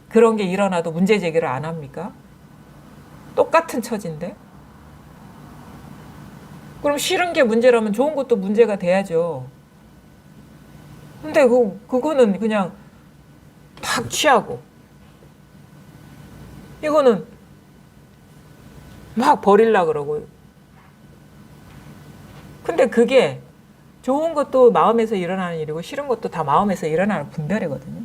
그런 게 일어나도 문제 제기를 안 합니까? 똑같은 처지인데? 그럼 싫은 게 문제라면 좋은 것도 문제가 돼야죠. 근데 그거는 그냥 팍 취하고 이거는 막 버리려고 그러고. 근데 그게 좋은 것도 마음에서 일어나는 일이고 싫은 것도 다 마음에서 일어나는 분별이거든요.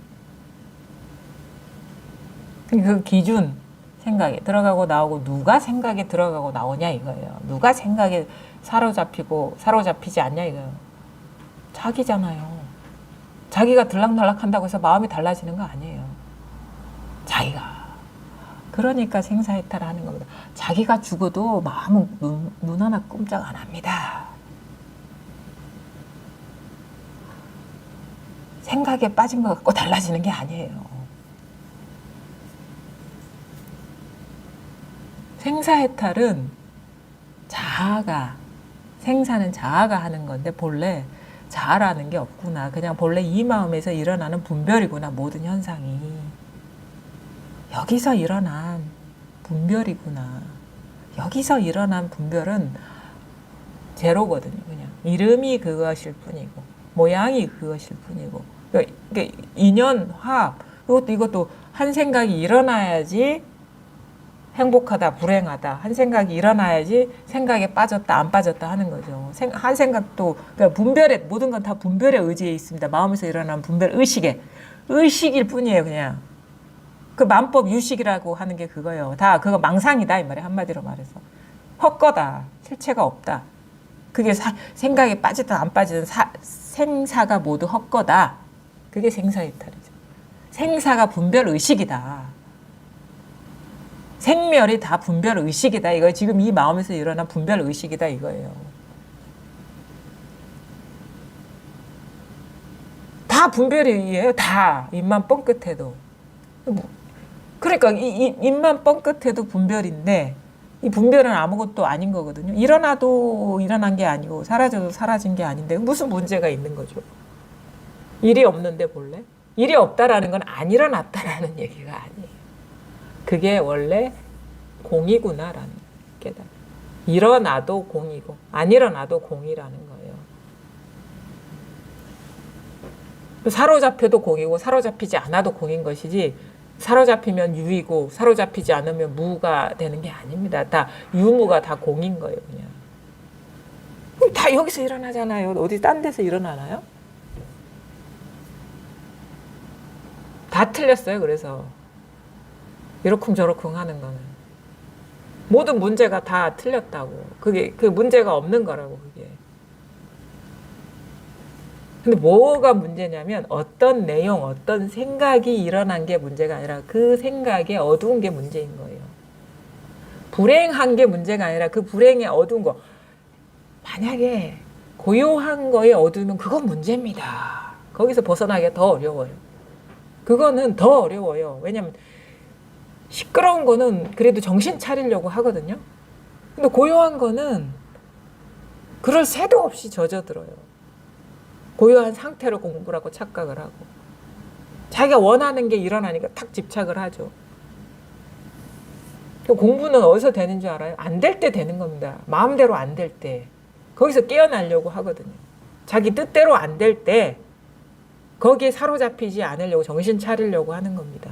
그 기준 생각에 들어가고 나오고 누가 생각에 들어가고 나오냐 이거예요. 누가 생각에 사로잡히고 사로잡히지 않냐 이거예요. 자기잖아요. 자기가 들락날락 한다고 해서 마음이 달라지는 거 아니에요. 자기가. 그러니까 생사해탈하는 겁니다. 자기가 죽어도 마음은 눈 하나 꼼짝 안 합니다. 생각에 빠진 것 같고 달라지는 게 아니에요. 생사해탈은 생사는 자아가 하는 건데 본래 자아라는 게 없구나. 그냥 본래 이 마음에서 일어나는 분별이구나. 모든 현상이. 여기서 일어난 분별이구나. 여기서 일어난 분별은 제로거든요. 그냥 이름이 그것일 뿐이고 모양이 그것일 뿐이고 그러니까 인연, 화합 이것도 한 생각이 일어나야지 행복하다, 불행하다. 한 생각이 일어나야지 생각에 빠졌다, 안 빠졌다 하는 거죠. 한 생각도 그러니까 분별에 모든 건 다 분별의 의지에 있습니다. 마음에서 일어난 분별 의식일 뿐이에요. 그냥 그 만법 유식이라고 하는 게 그거예요. 다 그거 망상이다 이 말이에요. 한마디로 말해서 헛거다, 실체가 없다. 그게 생각에 빠지든 안 빠지든 생사가 모두 헛거다. 그게 생사이탈이죠. 생사가 분별 의식이다. 생멸이 다 분별 의식이다. 이거 지금 이 마음에서 일어난 분별 의식이다 이거예요. 다 분별이에요. 다 입만 뻥끗해도. 그러니까 입만 뻥끗해도 분별인데 이 분별은 아무것도 아닌 거거든요. 일어나도 일어난 게 아니고 사라져도 사라진 게 아닌데 무슨 문제가 있는 거죠. 일이 없는데 본래? 일이 없다라는 건 안 일어났다라는 얘기가 아니에요. 그게 원래 공이구나라는 깨달음. 일어나도 공이고 안 일어나도 공이라는 거예요. 사로잡혀도 공이고 사로잡히지 않아도 공인 것이지 사로잡히면 유이고 사로잡히지 않으면 무가 되는 게 아닙니다. 다 유무가 다 공인 거예요. 그냥. 그럼 다 여기서 일어나잖아요. 어디 딴 데서 일어나나요? 다 틀렸어요. 그래서 이러쿵저러쿵 하는 거는 모든 문제가 다 틀렸다고. 그게 그 문제가 없는 거라고. 그게 근데 뭐가 문제냐면 어떤 내용, 어떤 생각이 일어난 게 문제가 아니라 그 생각에 어두운 게 문제인 거예요. 불행한 게 문제가 아니라 그 불행의 어두운 거. 만약에 고요한 거에 어두우면 그건 문제입니다. 거기서 벗어나기가 더 어려워요. 그거는 더 어려워요. 왜냐면 시끄러운 거는 그래도 정신 차리려고 하거든요. 근데 고요한 거는 그럴 새도 없이 젖어들어요. 고요한 상태로 공부라고 착각을 하고 자기가 원하는 게 일어나니까 탁 집착을 하죠. 공부는 어디서 되는 줄 알아요? 안 될 때 되는 겁니다. 마음대로 안 될 때. 거기서 깨어나려고 하거든요. 자기 뜻대로 안 될 때 거기에 사로잡히지 않으려고 정신 차리려고 하는 겁니다.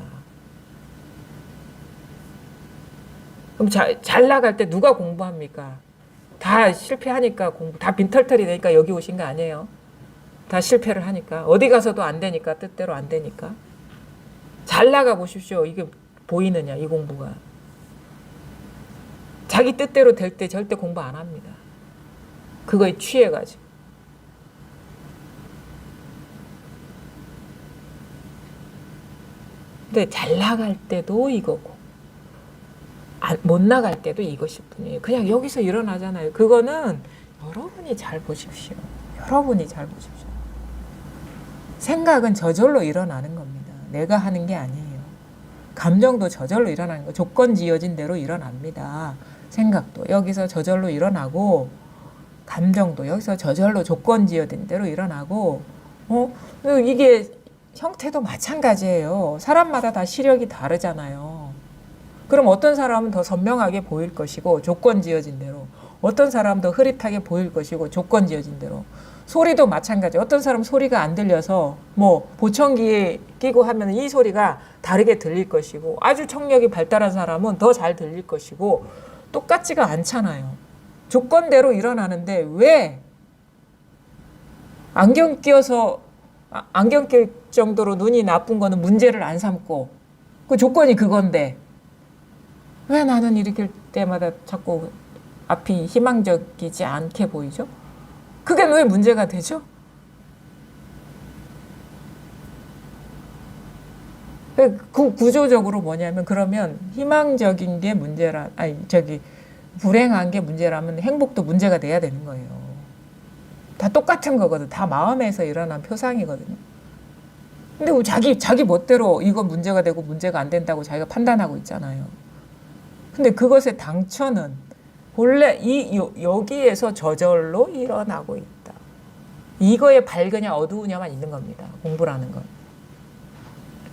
그럼 잘 나갈 때 누가 공부합니까? 다 실패하니까 공부, 다 빈털털이 되니까 여기 오신 거 아니에요? 다 실패를 하니까. 어디 가서도 안 되니까, 뜻대로 안 되니까. 잘 나가 보십시오. 이게 보이느냐, 이 공부가. 자기 뜻대로 될 때 절대 공부 안 합니다. 그거에 취해가지고. 근데 잘 나갈 때도 이거고 못 나갈 때도 이것일 뿐이에요. 그냥 여기서 일어나잖아요. 그거는 여러분이 잘 보십시오. 여러분이 잘 보십시오. 생각은 저절로 일어나는 겁니다. 내가 하는 게 아니에요. 감정도 저절로 일어나는 거. 조건 지어진 대로 일어납니다. 생각도 여기서 저절로 일어나고 감정도 여기서 저절로 조건 지어진 대로 일어나고 이게 형태도 마찬가지예요. 사람마다 다 시력이 다르잖아요. 그럼 어떤 사람은 더 선명하게 보일 것이고 조건 지어진 대로 어떤 사람은 더 흐릿하게 보일 것이고 조건 지어진 대로 소리도 마찬가지. 어떤 사람은 소리가 안 들려서 뭐 보청기에 끼고 하면 이 소리가 다르게 들릴 것이고 아주 청력이 발달한 사람은 더 잘 들릴 것이고 똑같지가 않잖아요. 조건대로 일어나는데 왜 안경 끼어서 안경 낄 정도로 눈이 나쁜 거는 문제를 안 삼고 그 조건이 그건데 왜 나는 일으킬 때마다 자꾸 앞이 희망적이지 않게 보이죠? 그게 왜 문제가 되죠? 그 구조적으로 뭐냐면 그러면 희망적인 게 문제라 불행한 게 문제라면 행복도 문제가 돼야 되는 거예요. 다 똑같은 거거든. 다 마음에서 일어난 표상이거든요. 근데 자기 멋대로 이건 문제가 되고 문제가 안 된다고 자기가 판단하고 있잖아요. 근데 그것의 당처는 본래 여기에서 저절로 일어나고 있다. 이거에 밝으냐 어두우냐만 있는 겁니다. 공부라는 건.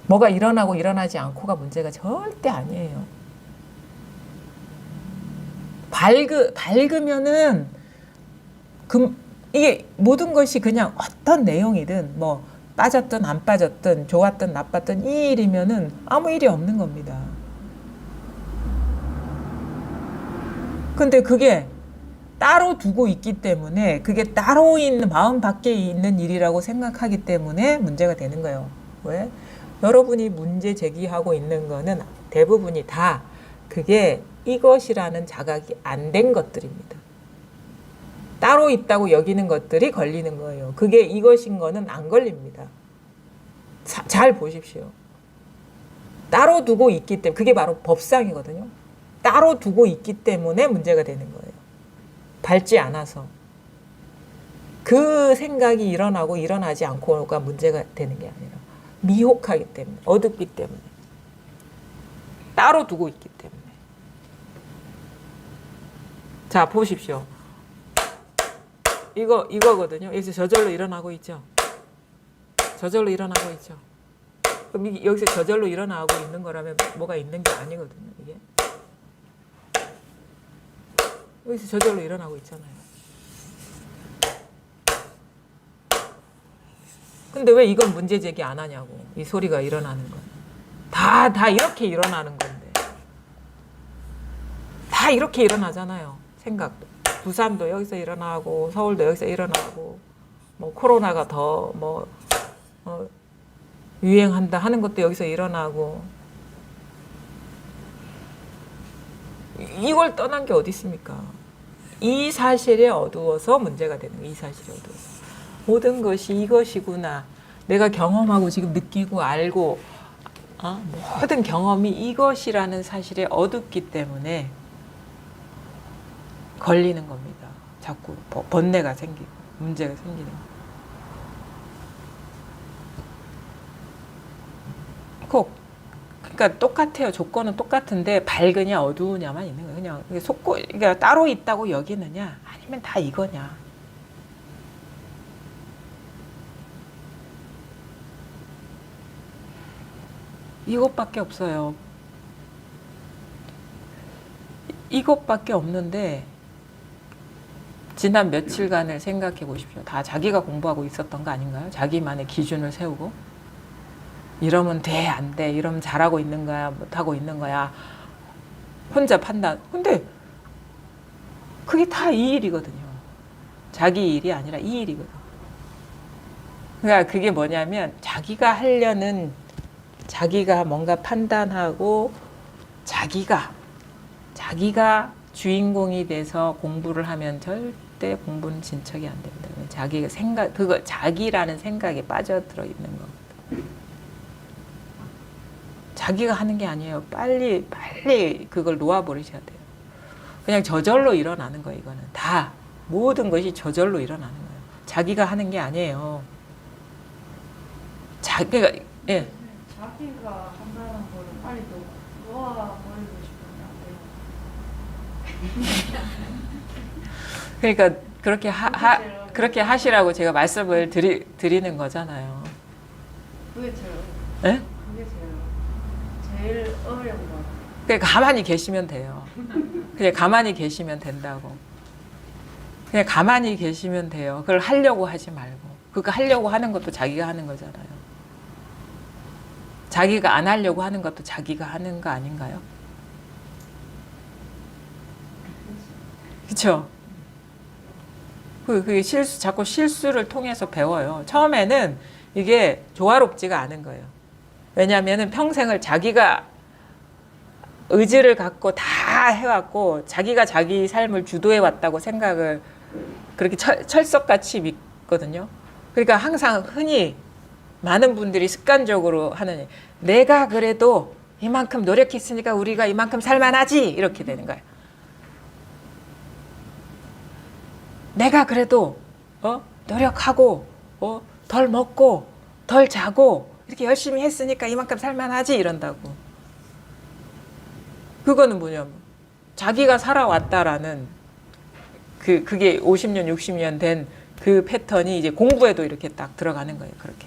뭐가 일어나고 일어나지 않고가 문제가 절대 아니에요. 밝으면은 이게 모든 것이 그냥 어떤 내용이든 뭐 빠졌든 안 빠졌든 좋았든 나빴든 이 일이면은 아무 일이 없는 겁니다. 근데 그게 따로 두고 있기 때문에 그게 따로 있는 마음 밖에 있는 일이라고 생각하기 때문에 문제가 되는 거예요. 왜? 여러분이 문제 제기하고 있는 거는 대부분이 다 그게 이것이라는 자각이 안 된 것들입니다. 따로 있다고 여기는 것들이 걸리는 거예요. 그게 이것인 거는 안 걸립니다. 잘 보십시오. 따로 두고 있기 때문에 그게 바로 법상이거든요. 따로 두고 있기 때문에 문제가 되는 거예요. 밝지 않아서. 그 생각이 일어나고 일어나지 않고가 문제가 되는 게 아니라 미혹하기 때문에, 어둡기 때문에, 따로 두고 있기 때문에. 자, 보십시오. 이거거든요. 여기서 저절로 일어나고 있죠. 저절로 일어나고 있죠. 그럼 여기서 저절로 일어나고 있는 거라면 뭐가 있는 게 아니거든요. 이게. 여기서 저절로 일어나고 있잖아요. 근데 왜 이건 문제 제기 안 하냐고. 이 소리가 일어나는 건. 다 이렇게 일어나는 건데. 다 이렇게 일어나잖아요. 생각도. 부산도 여기서 일어나고 서울도 여기서 일어나고 뭐 코로나가 더 유행한다 하는 것도 여기서 일어나고 이걸 떠난 게 어디 있습니까? 이 사실에 어두워서 문제가 되는 거예요. 이 사실에 어두워서. 모든 것이 이것이구나. 내가 경험하고 지금 느끼고 알고 모든 경험이 이것이라는 사실에 어둡기 때문에 걸리는 겁니다. 자꾸 번뇌가 생기고 문제가 생기는 거예요. 그러니까 똑같아요. 조건은 똑같은데 밝으냐 어두우냐만 있는 거예요. 그냥 그러니까 따로 있다고 여기느냐 아니면 다 이거냐. 이것밖에 없어요. 이것밖에 없는데 지난 며칠간을 생각해 보십시오. 다 자기가 공부하고 있었던 거 아닌가요? 자기만의 기준을 세우고 이러면 돼, 안 돼, 이러면 잘하고 있는 거야, 못하고 있는 거야. 혼자 판단. 근데 그게 다 이 일이거든요. 자기 일이 아니라 이 일이거든. 그러니까 그게 뭐냐면 자기가 하려는 자기가 뭔가 판단하고 자기가 주인공이 돼서 공부를 하면 절대 공부는 진척이 안 됩니다. 자기가 그거 자기라는 생각에 빠져들어 있는 거거든. 자기가 하는 게 아니에요. 빨리 그걸 놓아버리셔야 돼요. 그냥 저절로 일어나는 거예요. 이거는 다 모든 것이 저절로 일어나는 거예요. 자기가 하는 게 아니에요. 자기가 자기가 한다는 걸 빨리 놓아버리고 싶으면 안 돼요. 그러니까 그렇게 하시라고 제가 말씀을 드리는 거잖아요. 그게 제일 네? 그게 제일 어려운 거. 그냥 가만히 계시면 돼요. 그냥 가만히 계시면 된다고. 그냥 가만히 계시면 돼요. 그걸 하려고 하지 말고. 그거 하려고 하는 것도 자기가 하는 거잖아요. 자기가 안 하려고 하는 것도 자기가 하는 거 아닌가요? 그렇죠? 그게 자꾸 실수를 통해서 배워요. 처음에는 이게 조화롭지가 않은 거예요. 왜냐하면 평생을 자기가 의지를 갖고 다 해왔고 자기가 자기 삶을 주도해 왔다고 생각을 그렇게 철석같이 믿거든요. 그러니까 항상 흔히 많은 분들이 습관적으로 하는 내가 그래도 이만큼 노력했으니까 우리가 이만큼 살만하지 이렇게 되는 거예요. 내가 그래도 노력하고 덜 먹고 덜 자고 이렇게 열심히 했으니까 이만큼 살만하지 이런다고. 그거는 뭐냐면 자기가 살아왔다라는 그게 50년 60년 된 그 패턴이 이제 공부에도 이렇게 딱 들어가는 거예요. 그렇게.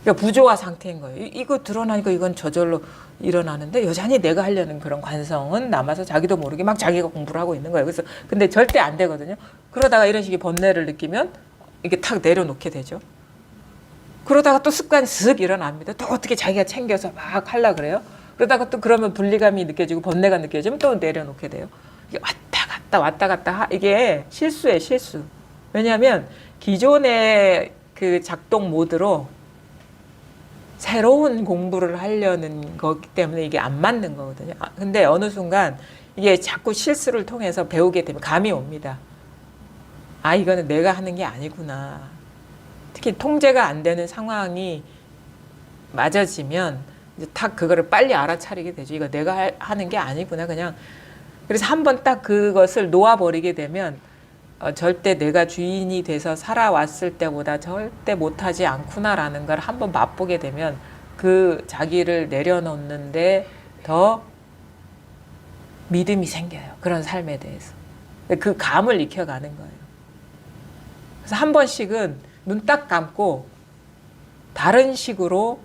그러니까 부조화 상태인 거예요. 이거 드러나니까 이건 저절로 일어나는데 여전히 내가 하려는 그런 관성은 남아서 자기도 모르게 막 자기가 공부를 하고 있는 거예요. 그래서 근데 절대 안 되거든요. 그러다가 이런 식의 번뇌를 느끼면 이게 탁 내려놓게 되죠. 그러다가 또 습관이 슥 일어납니다. 또 어떻게 자기가 챙겨서 막 하려고 그래요. 그러다가 또 그러면 분리감이 느껴지고 번뇌가 느껴지면 또 내려놓게 돼요. 이게 왔다 갔다 이게 실수예요, 실수. 왜냐하면 기존의 그 작동 모드로 새로운 공부를 하려는 거기 때문에 이게 안 맞는 거거든요. 근데 어느 순간 이게 자꾸 실수를 통해서 배우게 되면 감이 옵니다. 이거는 내가 하는 게 아니구나. 특히 통제가 안 되는 상황이 맞아지면 이제 딱 그거를 빨리 알아차리게 되죠. 이거 내가 하는 게 아니구나. 그냥 그래서 한번 딱 그것을 놓아버리게 되면 절대 내가 주인이 돼서 살아왔을 때보다 절대 못하지 않구나라는 걸 한번 맛보게 되면 그 자기를 내려놓는데 더 믿음이 생겨요. 그런 삶에 대해서. 그 감을 익혀가는 거예요. 그래서 한 번씩은 눈 딱 감고 다른 식으로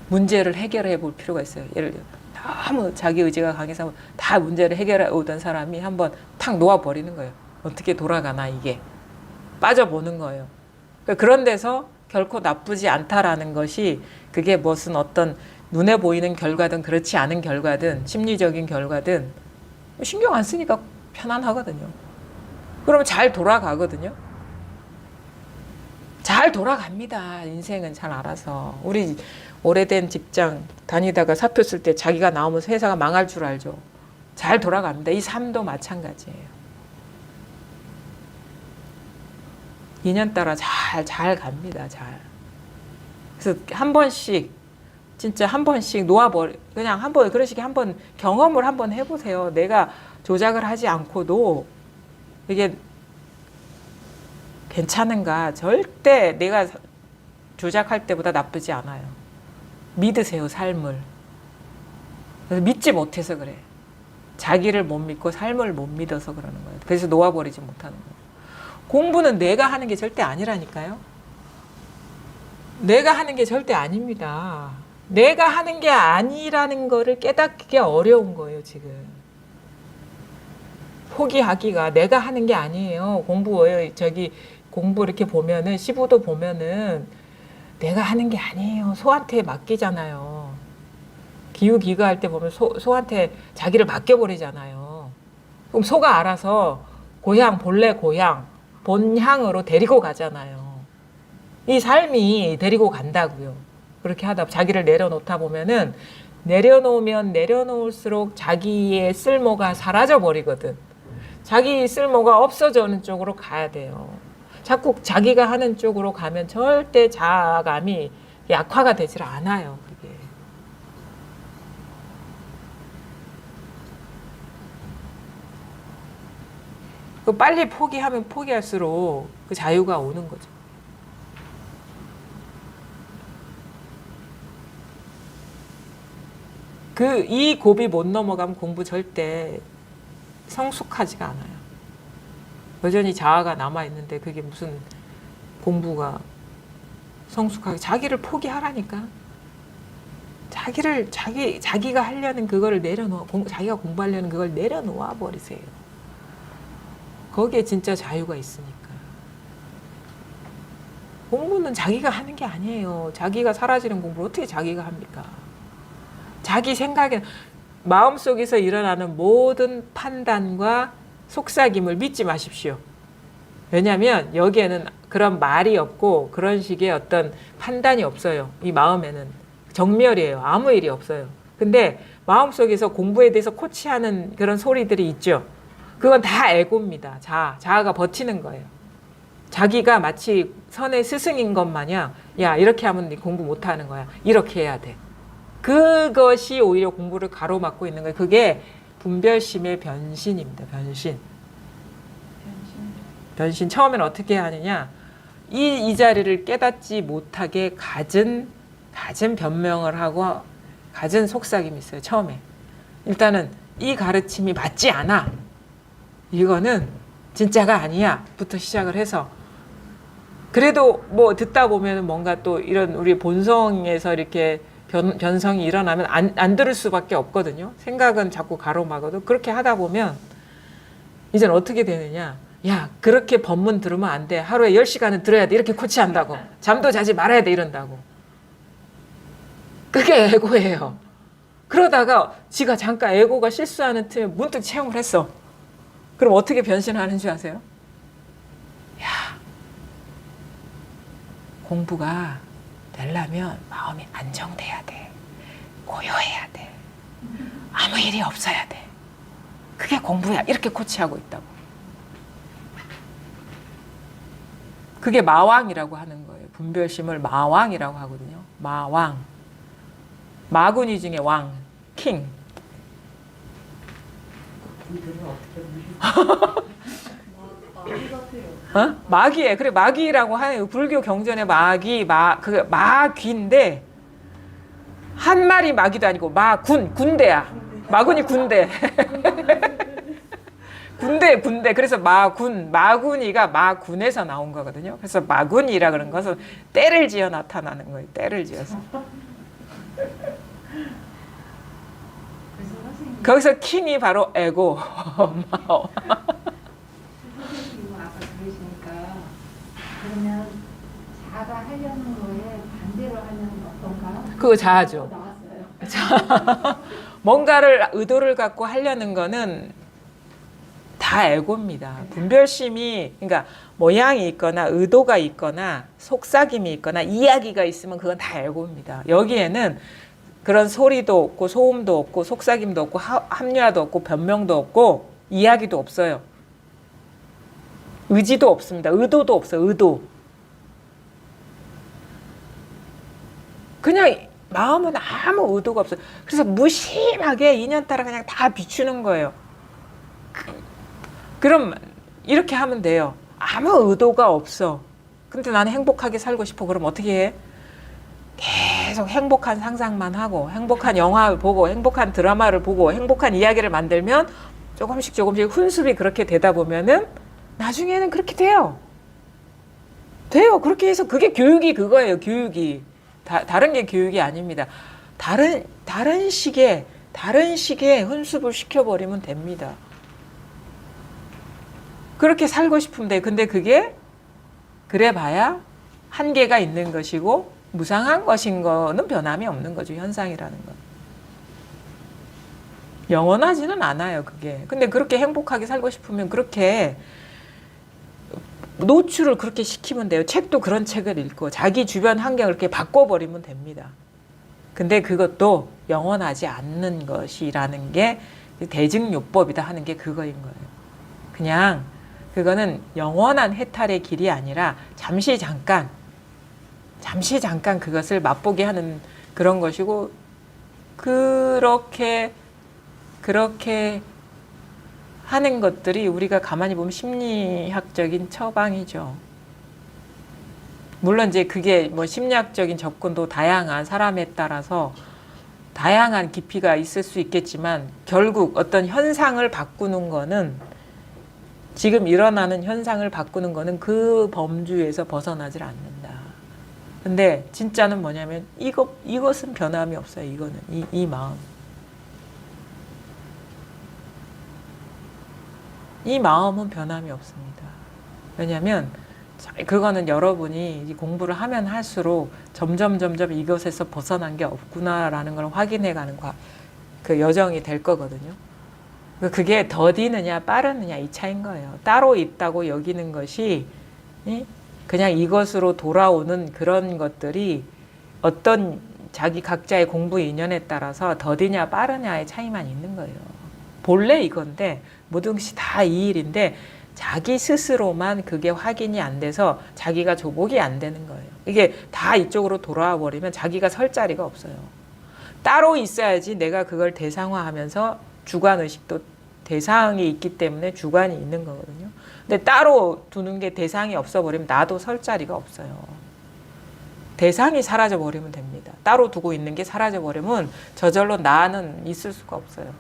문제를 해결해 볼 필요가 있어요. 예를 들어 너무 자기 의지가 강해서 다 문제를 해결해 오던 사람이 한번 탁 놓아버리는 거예요. 어떻게 돌아가나 이게. 빠져보는 거예요. 그런 데서 결코 나쁘지 않다라는 것이 그게 무슨 어떤 눈에 보이는 결과든 그렇지 않은 결과든 심리적인 결과든 신경 안 쓰니까 편안하거든요. 그러면 잘 돌아가거든요. 잘 돌아갑니다. 인생은 잘 알아서. 우리 오래된 직장 다니다가 사표 쓸 때 자기가 나오면서 회사가 망할 줄 알죠. 잘 돌아갑니다. 이 삶도 마찬가지예요. 인연 따라 잘 갑니다. 잘. 그래서 한 번씩 진짜 한 번씩 놓아버려 그냥 한번 그런 식의 한번 경험을 한번 해보세요. 내가 조작을 하지 않고도 이게 괜찮은가? 절대 내가 조작할 때보다 나쁘지 않아요. 믿으세요, 삶을. 그래서 믿지 못해서 그래. 자기를 못 믿고 삶을 못 믿어서 그러는 거예요. 그래서 놓아버리지 못하는 거예요. 공부는 내가 하는 게 절대 아니라니까요. 내가 하는 게 절대 아닙니다. 내가 하는 게 아니라는 거를 깨닫기 어려운 거예요, 지금. 포기하기가 내가 하는 게 아니에요. 공부 이렇게 보면은, 시부도 보면은 내가 하는 게 아니에요. 소한테 맡기잖아요. 기우기가 할 때 보면 소한테 자기를 맡겨버리잖아요. 그럼 소가 알아서 본래 고향, 본향으로 데리고 가잖아요. 이 삶이 데리고 간다고요. 그렇게 하다 자기를 내려놓다 보면은 내려놓으면 내려놓을수록 자기의 쓸모가 사라져 버리거든. 자기 쓸모가 없어지는 쪽으로 가야 돼요. 자꾸 자기가 하는 쪽으로 가면 절대 자아감이 약화가 되질 않아요. 그게. 그 빨리 포기하면 포기할수록 그 자유가 오는 거죠. 이 고비 못 넘어가면 공부 절대 성숙하지가 않아요. 여전히 자아가 남아있는데 그게 무슨 공부가 성숙하게 자기를 포기하라니까. 자기가 하려는 그거를 자기가 공부하려는 그걸 내려놓아 버리세요. 거기에 진짜 자유가 있으니까. 공부는 자기가 하는 게 아니에요. 자기가 사라지는 공부를 어떻게 자기가 합니까? 자기 생각에 마음속에서 일어나는 모든 판단과 속삭임을 믿지 마십시오. 왜냐하면 여기에는 그런 말이 없고 그런 식의 어떤 판단이 없어요. 이 마음에는 정멸이에요. 아무 일이 없어요. 근데 마음속에서 공부에 대해서 코치하는 그런 소리들이 있죠. 그건 다 에고입니다. 자아가 버티는 거예요. 자기가 마치 선의 스승인 것 마냥 야 이렇게 하면 네 공부 못하는 거야. 이렇게 해야 돼. 그것이 오히려 공부를 가로막고 있는 거예요. 그게 분별심의 변신입니다. 변신. 처음에는 어떻게 하느냐. 이 자리를 깨닫지 못하게 갖은 변명을 하고 갖은 속삭임이 있어요. 처음에. 일단은 이 가르침이 맞지 않아. 이거는 진짜가 아니야. 부터 시작을 해서. 그래도 뭐 듣다 보면 뭔가 또 이런 우리 본성에서 이렇게 변성이 일어나면 안 들을 수밖에 없거든요. 생각은 자꾸 가로막아도 그렇게 하다 보면 이제는 어떻게 되느냐. 야 그렇게 법문 들으면 안 돼. 하루에 10시간은 들어야 돼. 이렇게 코치한다고. 잠도 자지 말아야 돼. 이런다고. 그게 에고예요. 그러다가 지가 잠깐 에고가 실수하는 틈에 문득 체험을 했어. 그럼 어떻게 변신하는 줄 아세요? 야 공부가 되려면 마음이 안정돼야 돼. 고요해야 돼. 아무 일이 없어야 돼. 그게 공부야. 이렇게 코치하고 있다고. 그게 마왕이라고 하는 거예요. 분별심을 마왕이라고 하거든요. 마왕. 마군이 중에 왕. 킹. 어? 마귀에 그래 마귀라고 하는 불교 경전의 마귀인데 한 마리 마귀도 아니고 군대야. 마군이 군대. 군대. 그래서 마군이가 마군에서 나온 거거든요. 그래서 마군이라 그런 것은 때를 지어 나타나는 거예요. 때를 지어서. 거기서 킹이 바로 에고. 그러면 자아가 하려는 거에 반대로 하면 어떤가? 그거 자아죠. 나왔어요. 뭔가를 의도를 갖고 하려는 거는 다 에고입니다. 분별심이 그러니까 모양이 있거나 의도가 있거나 속삭임이 있거나 이야기가 있으면 그건 다 에고입니다. 여기에는 그런 소리도 없고 소음도 없고 속삭임도 없고 합리화도 없고 변명도 없고 이야기도 없어요. 의지도 없습니다. 의도도 없어요. 의도. 그냥 마음은 아무 의도가 없어요. 그래서 무심하게 인연 따라 그냥 다 비추는 거예요. 그럼 이렇게 하면 돼요. 아무 의도가 없어. 근데 나는 행복하게 살고 싶어. 그럼 어떻게 해? 계속 행복한 상상만 하고 행복한 영화를 보고 행복한 드라마를 보고 행복한 이야기를 만들면 조금씩 훈습이 그렇게 되다 보면은 나중에는 그렇게 돼요. 그렇게 해서 그게 교육이 그거예요. 교육이. 다른 게 교육이 아닙니다. 다른 식의 훈습을 시켜버리면 됩니다. 그렇게 살고 싶으면 돼. 근데 그게 그래봐야 한계가 있는 것이고 무상한 것인 거는 변함이 없는 거죠. 현상이라는 건. 영원하지는 않아요. 그게. 근데 그렇게 행복하게 살고 싶으면 그렇게 노출을 그렇게 시키면 돼요. 책도 그런 책을 읽고 자기 주변 환경을 이렇게 바꿔버리면 됩니다. 근데 그것도 영원하지 않는 것이라는 게 대증요법이다 하는 게 그거인 거예요. 그냥 그거는 영원한 해탈의 길이 아니라 잠시 잠깐 그것을 맛보게 하는 그런 것이고 그렇게 하는 것들이 우리가 가만히 보면 심리학적인 처방이죠. 물론 이제 그게 뭐 심리학적인 접근도 다양한 사람에 따라서 다양한 깊이가 있을 수 있겠지만 결국 어떤 현상을 바꾸는 거는 지금 일어나는 현상을 바꾸는 거는 그 범주에서 벗어나질 않는다. 근데 진짜는 뭐냐면 이것은 변함이 없어요. 이거는 이 마음. 이 마음은 변함이 없습니다. 왜냐하면 그거는 여러분이 이 공부를 하면 할수록 점점 이것에서 벗어난 게 없구나라는 걸 확인해가는 그 여정이 될 거거든요. 그게 더디느냐 빠르느냐 이 차이인 거예요. 따로 있다고 여기는 것이 그냥 이것으로 돌아오는 그런 것들이 어떤 자기 각자의 공부 인연에 따라서 더디냐 빠르냐의 차이만 있는 거예요. 본래 이건데 모든 것이 다 이 일인데 자기 스스로만 그게 확인이 안 돼서 자기가 조복이 안 되는 거예요. 이게 다 이쪽으로 돌아와 버리면 자기가 설 자리가 없어요. 따로 있어야지 내가 그걸 대상화하면서 주관의식도 대상이 있기 때문에 주관이 있는 거거든요. 근데 따로 두는 게 대상이 없어버리면 나도 설 자리가 없어요. 대상이 사라져버리면 됩니다. 따로 두고 있는 게 사라져버리면 저절로 나는 있을 수가 없어요.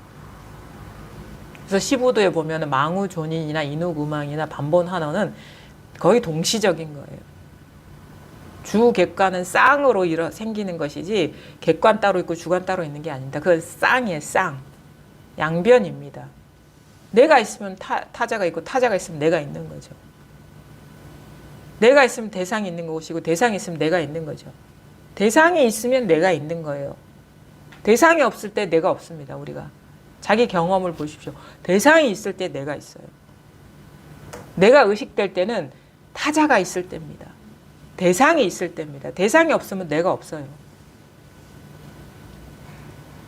그래서 시부도에 보면 망우존인이나 인우구망이나 반본환원은 거의 동시적인 거예요. 주객관은 쌍으로 생기는 것이지 객관 따로 있고 주관 따로 있는 게 아닙니다. 그건 쌍이에요. 쌍. 양변입니다. 내가 있으면 타자가 있고 타자가 있으면 내가 있는 거죠. 내가 있으면 대상이 있는 것이고 대상이 있으면 내가 있는 거죠. 대상이 있으면 내가 있는 거예요. 대상이 없을 때 내가 없습니다. 우리가. 자기 경험을 보십시오. 대상이 있을 때 내가 있어요. 내가 의식될 때는 타자가 있을 때입니다. 대상이 있을 때입니다. 대상이 없으면 내가 없어요.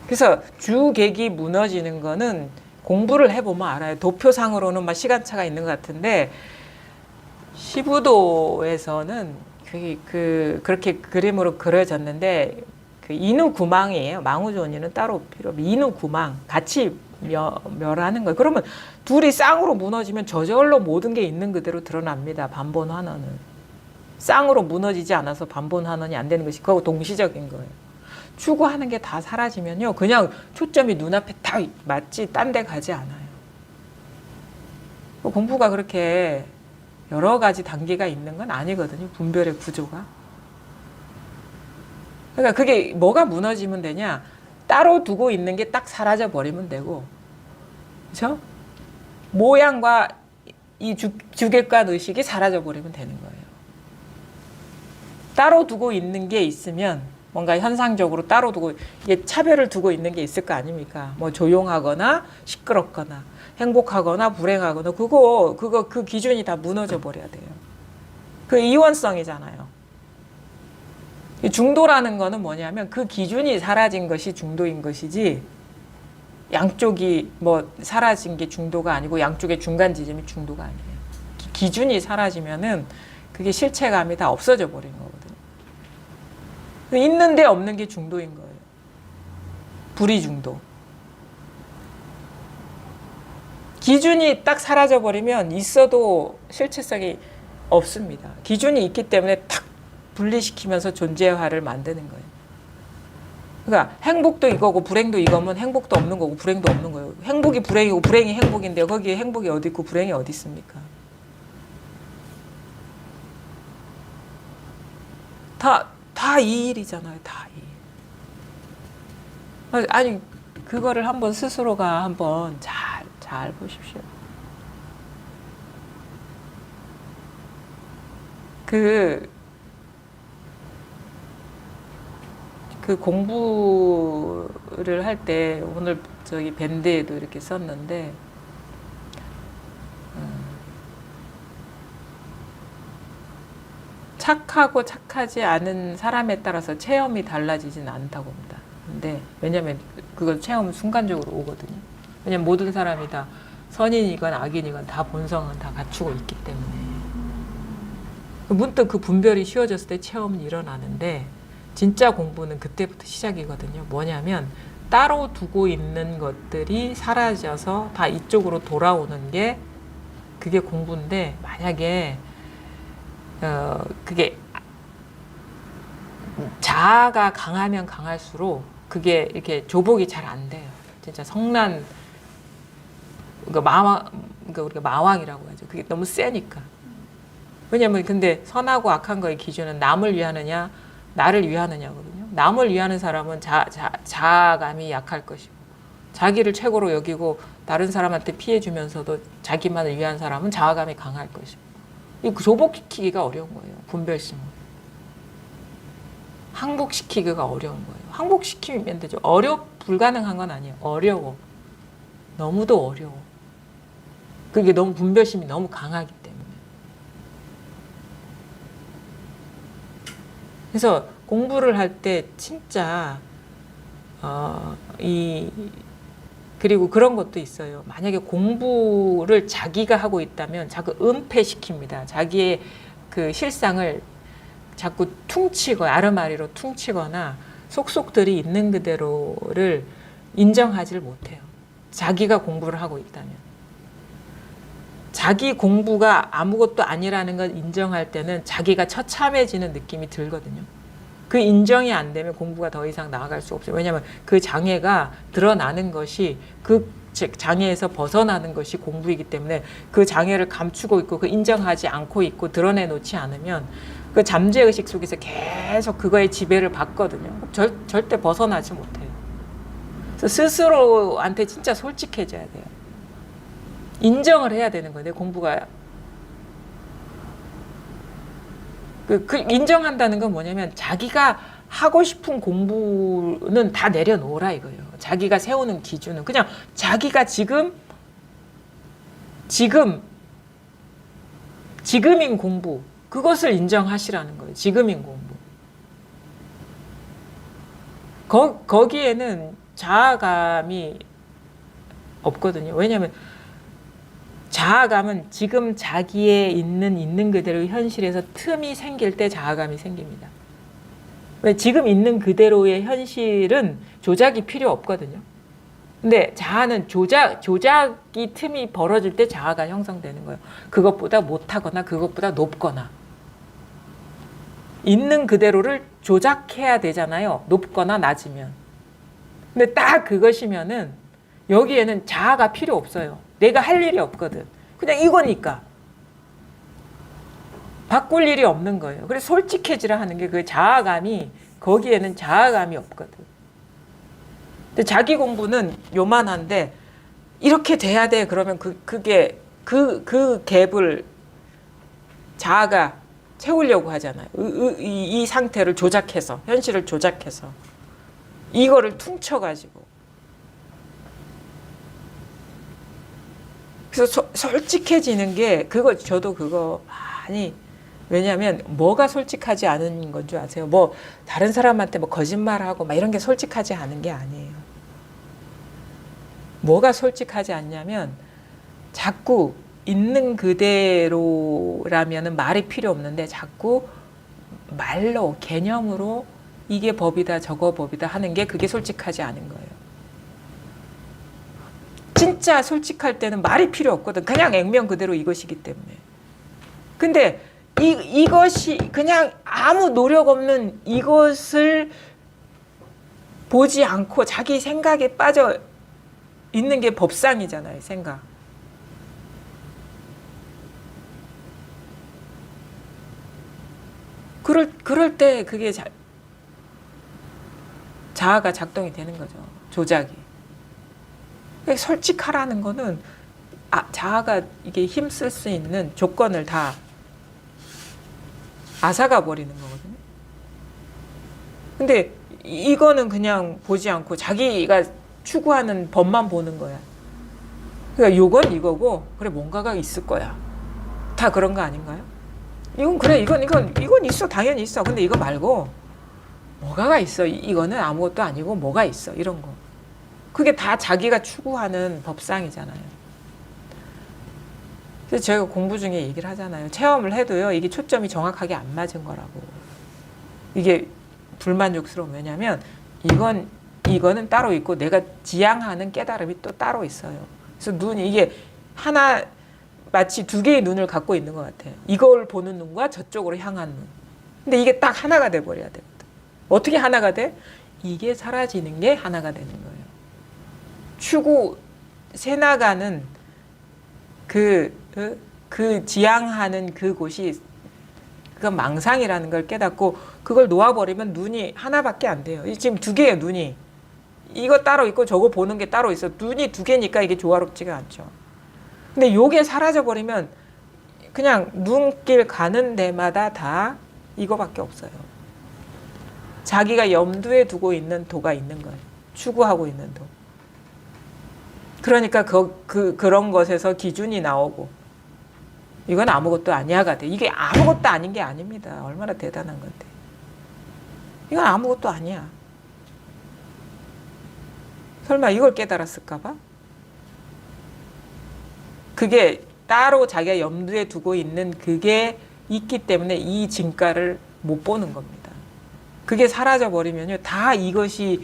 그래서 주객이 무너지는 거는 공부를 해보면 알아요. 도표상으로는 막 시간차가 있는 것 같은데 시부도에서는 그렇게 그림으로 그려졌는데 그 인우구망이에요. 망우존이는 따로 필요 없고 인우구망 같이 멸하는 거예요. 그러면 둘이 쌍으로 무너지면 저절로 모든 게 있는 그대로 드러납니다. 반본환원은. 쌍으로 무너지지 않아서 반본환원이 안 되는 것이 그거 동시적인 거예요. 추구하는 게 다 사라지면요. 그냥 초점이 눈앞에 딱 맞지 딴 데 가지 않아요. 공부가 그렇게 여러 가지 단계가 있는 건 아니거든요. 분별의 구조가. 그러니까 그게 뭐가 무너지면 되냐? 따로 두고 있는 게 딱 사라져 버리면 되고, 그렇죠? 모양과 이 주객관 의식이 사라져 버리면 되는 거예요. 따로 두고 있는 게 있으면 뭔가 현상적으로 따로 두고 이게 차별을 두고 있는 게 있을 거 아닙니까? 뭐 조용하거나 시끄럽거나 행복하거나 불행하거나 그 기준이 다 무너져 버려야 돼요. 그 이원성이잖아요. 중도라는 거는 뭐냐면 그 기준이 사라진 것이 중도인 것이지 양쪽이 뭐 사라진 게 중도가 아니고 양쪽의 중간 지점이 중도가 아니에요. 기준이 사라지면은 그게 실체감이 다 없어져 버린 거거든요. 있는데 없는 게 중도인 거예요. 불이 중도. 기준이 딱 사라져 버리면 있어도 실체성이 없습니다. 기준이 있기 때문에 탁 분리시키면서 존재화를 만드는 거예요. 그러니까 행복도 이거고 불행도 이거면 행복도 없는 거고 불행도 없는 거예요. 행복이 불행이고 불행이 행복인데 거기에 행복이 어디 있고 불행이 어디 있습니까? 다 이 일이잖아요. 다 이 일. 아니 그거를 한번 스스로가 한번 잘 보십시오. 그 공부를 할 때 오늘 저기 밴드에도 이렇게 썼는데 착하고 착하지 않은 사람에 따라서 체험이 달라지진 않다고 봅니다. 근데 왜냐면 그걸 체험은 순간적으로 오거든요. 왜냐면 모든 사람이 다 선인이건 악인이건 다 본성은 다 갖추고 있기 때문에 문득 그 분별이 쉬워졌을 때 체험은 일어나는데 진짜 공부는 그때부터 시작이거든요. 뭐냐면 따로 두고 있는 것들이 사라져서 다 이쪽으로 돌아오는 게 그게 공부인데 만약에 그게 자아가 강하면 강할수록 그게 이렇게 조복이 잘 안 돼요. 진짜 성난 그러니까 우리가 마왕이라고 하죠. 그게 너무 세니까. 왜냐면 근데 선하고 악한 거의 기준은 남을 위하느냐 나를 위하느냐거든요. 남을 위하는 사람은 자아감이 약할 것이고 자기를 최고로 여기고 다른 사람한테 피해 주면서도 자기만을 위한 사람은 자아감이 강할 것이고 이 조복시키기가 어려운 거예요. 분별심을. 항복시키기가 어려운 거예요. 항복시키면 되죠. 불가능한 건 아니에요. 어려워. 너무도 어려워. 그게 너무 분별심이 너무 강하기 때문에. 그래서 공부를 할 때 진짜 그리고 그런 것도 있어요. 만약에 공부를 자기가 하고 있다면 자꾸 은폐시킵니다. 자기의 그 실상을 자꾸 아르마리로 퉁치거나 속속들이 있는 그대로를 인정하지를 못해요. 자기가 공부를 하고 있다면. 자기 공부가 아무것도 아니라는 걸 인정할 때는 자기가 처참해지는 느낌이 들거든요. 그 인정이 안 되면 공부가 더 이상 나아갈 수 없어요. 왜냐하면 그 장애가 드러나는 것이 그 장애에서 벗어나는 것이 공부이기 때문에 그 장애를 감추고 있고 그 인정하지 않고 있고 드러내놓지 않으면 그 잠재의식 속에서 계속 그거의 지배를 받거든요. 절대 벗어나지 못해요. 그래서 스스로한테 진짜 솔직해져야 돼요. 인정을 해야 되는 거예요. 내 공부가 그 인정한다는 건 뭐냐면 자기가 하고 싶은 공부는 다 내려놓으라 이거예요. 자기가 세우는 기준은 그냥 자기가 지금인 공부 그것을 인정하시라는 거예요. 지금인 공부. 거기에는 자아감이 없거든요. 왜냐하면 자아감은 지금 자기의 있는 그대로 현실에서 틈이 생길 때 자아감이 생깁니다. 왜 지금 있는 그대로의 현실은 조작이 필요 없거든요. 근데 자아는 조작이 틈이 벌어질 때 자아가 형성되는 거예요. 그것보다 못하거나 그것보다 높거나. 있는 그대로를 조작해야 되잖아요. 높거나 낮으면. 근데 딱 그것이면은 여기에는 자아가 필요 없어요. 내가 할 일이 없거든. 그냥 이거니까. 바꿀 일이 없는 거예요. 그래서 솔직해지라 하는 게 그 자아감이 거기에는 자아감이 없거든. 근데 자기 공부는 요만한데 이렇게 돼야 돼. 그러면 그게 그 갭을 자아가 채우려고 하잖아요. 이 상태를 조작해서 현실을 조작해서 이거를 퉁쳐가지고 그래서 솔직해지는 게 저도 그거 많이 왜냐하면 뭐가 솔직하지 않은 건 줄 아세요? 뭐 다른 사람한테 뭐 거짓말하고 막 이런 게 솔직하지 않은 게 아니에요. 뭐가 솔직하지 않냐면 자꾸 있는 그대로라면은 말이 필요 없는데 자꾸 말로 개념으로 이게 법이다 저거 법이다 하는 게 그게 솔직하지 않은 거예요. 진짜 솔직할 때는 말이 필요 없거든. 그냥 액면 그대로 이것이기 때문에. 근데 이것이 그냥 아무 노력 없는 이것을 보지 않고 자기 생각에 빠져 있는 게 법상이잖아요. 생각. 그럴 때 그게 자아가 작동이 되는 거죠. 조작이. 솔직하라는 거는 자아가 이게 힘쓸 수 있는 조건을 다 앗아가 버리는 거거든요. 근데 이거는 그냥 보지 않고 자기가 추구하는 법만 보는 거야. 그러니까 요건 이거고 그래 뭔가가 있을 거야. 다 그런 거 아닌가요? 이건 그래 이건 있어 당연히 있어. 근데 이거 말고 뭐가가 있어. 이거는 아무것도 아니고 뭐가 있어. 이런 거. 그게 다 자기가 추구하는 법상이잖아요. 그래서 저희가 공부 중에 얘기를 하잖아요. 체험을 해도요. 이게 초점이 정확하게 안 맞은 거라고. 이게 불만족스러운 왜냐면 이거는 따로 있고 내가 지향하는 깨달음이 또 따로 있어요. 그래서 눈이 이게 하나 마치 두 개의 눈을 갖고 있는 것 같아요. 이걸 보는 눈과 저쪽으로 향한 눈. 근데 이게 딱 하나가 돼버려야 되거든. 어떻게 하나가 돼? 이게 사라지는 게 하나가 되는 거예요. 추구 새나가는 그 지향하는 그곳이 그건 망상이라는 걸 깨닫고 그걸 놓아버리면 눈이 하나밖에 안 돼요. 지금 두 개예요. 눈이. 이거 따로 있고 저거 보는 게 따로 있어. 눈이 두 개니까 이게 조화롭지가 않죠. 근데 요게 사라져버리면 그냥 눈길 가는 데마다 다 이거밖에 없어요. 자기가 염두에 두고 있는 도가 있는 거예요. 추구하고 있는 도. 그러니까 그런 것에서 기준이 나오고 이건 아무것도 아니야가 돼. 이게 아무것도 아닌 게 아닙니다. 얼마나 대단한 건데. 이건 아무것도 아니야. 설마 이걸 깨달았을까 봐? 그게 따로 자기가 염두에 두고 있는 그게 있기 때문에 이 진가를 못 보는 겁니다. 그게 사라져 버리면요. 다 이것이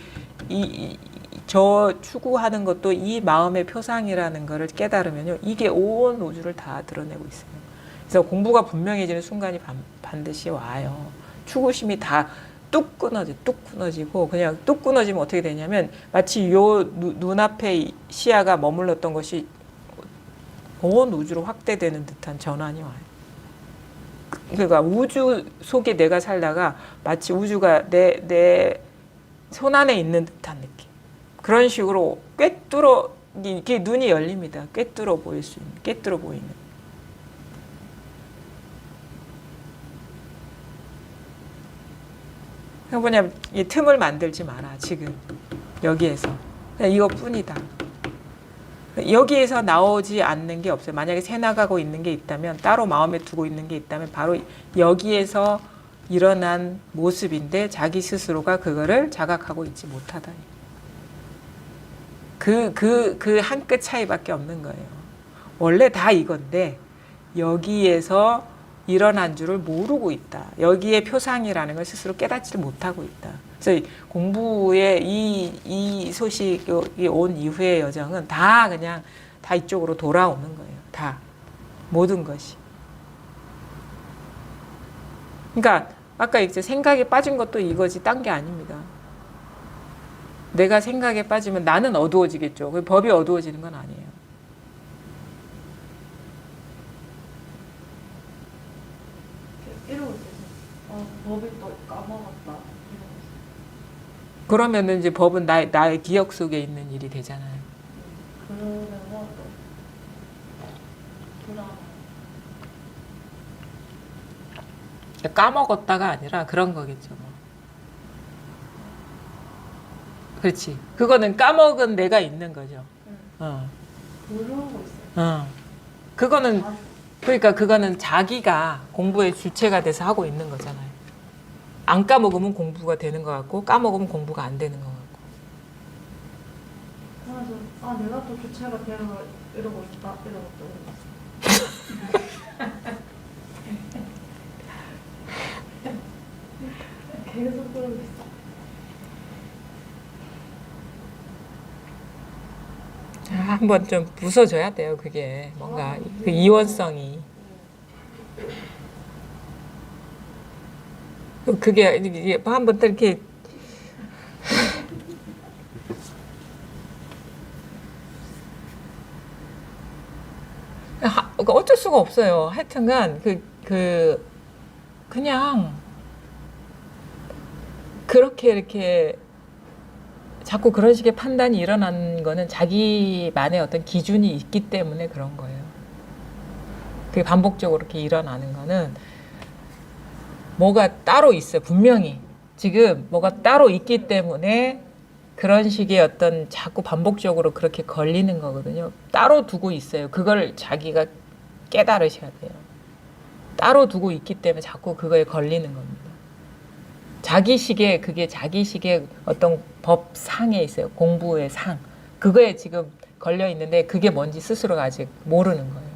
저 추구하는 것도 이 마음의 표상이라는 것을 깨달으면요. 이게 온 우주를 다 드러내고 있어요. 그래서 공부가 분명해지는 순간이 반드시 와요. 추구심이 다 뚝 끊어지고 그냥 뚝 끊어지면 어떻게 되냐면 마치 요 눈앞에 시야가 머물렀던 것이 온 우주로 확대되는 듯한 전환이 와요. 그러니까 우주 속에 내가 살다가 마치 우주가 내 손안에 있는 듯한 느낌. 그런 식으로 꿰뚫어 이렇게 눈이 열립니다. 꿰뚫어 보일 수 있는, 꿰뚫어 보이는. 그냥 뭐냐면 이 틈을 만들지 마라. 지금 여기에서 그냥 이것뿐이다. 여기에서 나오지 않는 게 없어요. 만약에 새나가고 있는 게 있다면 따로 마음에 두고 있는 게 있다면 바로 여기에서 일어난 모습인데 자기 스스로가 그거를 자각하고 있지 못하다. 그 한 끗 차이밖에 없는 거예요. 원래 다 이건데 여기에서 일어난 줄을 모르고 있다. 여기에 표상이라는 걸 스스로 깨닫지를 못하고 있다. 그래서 공부의 이 소식이 온 이후의 여정은 다 그냥 다 이쪽으로 돌아오는 거예요. 다. 모든 것이. 그러니까 아까 이제 생각에 빠진 것도 이거지 딴 게 아닙니다. 내가 생각에 빠지면 나는 어두워지겠죠. 법이 어두워지는 건 아니에요. 이러고 있어서 법이 또 까먹었다. 그러면은 이제 법은 나의 기억 속에 있는 일이 되잖아요. 그러면서 또 돌아. 까먹었다가 아니라 그런 거겠죠. 뭐. 그렇지. 그거는 까먹은 내가 있는 거죠. 모르고 있어요. 그거는 그러니까 그거는 자기가 공부의 주체가 돼서 하고 있는 거잖아요. 안 까먹으면 공부가 되는 것 같고 까먹으면 공부가 안 되는 것 같고. 그래서 내가 또 주체가 되어 이러고 있다 이러고 또 계속 그러고 있어. 한번 좀 부숴줘야 돼요. 그게 뭔가 그 이원성이. 그게 이게 한번 또 이렇게 어쩔 수가 없어요. 하여튼간 그냥 그렇게 이렇게 자꾸 그런 식의 판단이 일어나는 거는 자기만의 어떤 기준이 있기 때문에 그런 거예요. 그게 반복적으로 이렇게 일어나는 거는 뭐가 따로 있어요. 분명히 지금 뭐가 따로 있기 때문에 그런 식의 어떤 자꾸 반복적으로 그렇게 걸리는 거거든요. 따로 두고 있어요. 그걸 자기가 깨달으셔야 돼요. 따로 두고 있기 때문에 자꾸 그거에 걸리는 겁니다. 자기식의 그게 자기식의 어떤 법상에 있어요. 공부의 상. 그거에 지금 걸려 있는데 그게 뭔지 스스로가 아직 모르는 거예요.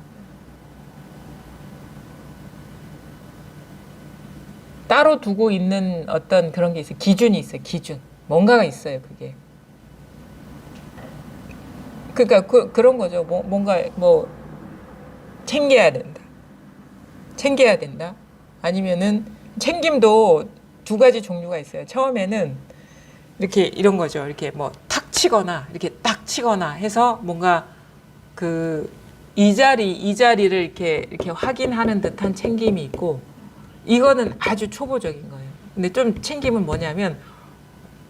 따로 두고 있는 어떤 그런 게 있어요. 기준이 있어요. 기준. 뭔가가 있어요. 그게. 그러니까 그런 거죠. 뭔가 뭐 챙겨야 된다. 챙겨야 된다. 아니면은 챙김도 두 가지 종류가 있어요. 처음에는 이렇게 이런 거죠. 이렇게 뭐 탁 치거나 이렇게 딱 치거나 해서 뭔가 그 이 자리를 이렇게 확인하는 듯한 챙김이 있고, 이거는 아주 초보적인 거예요. 근데 좀 챙김은 뭐냐면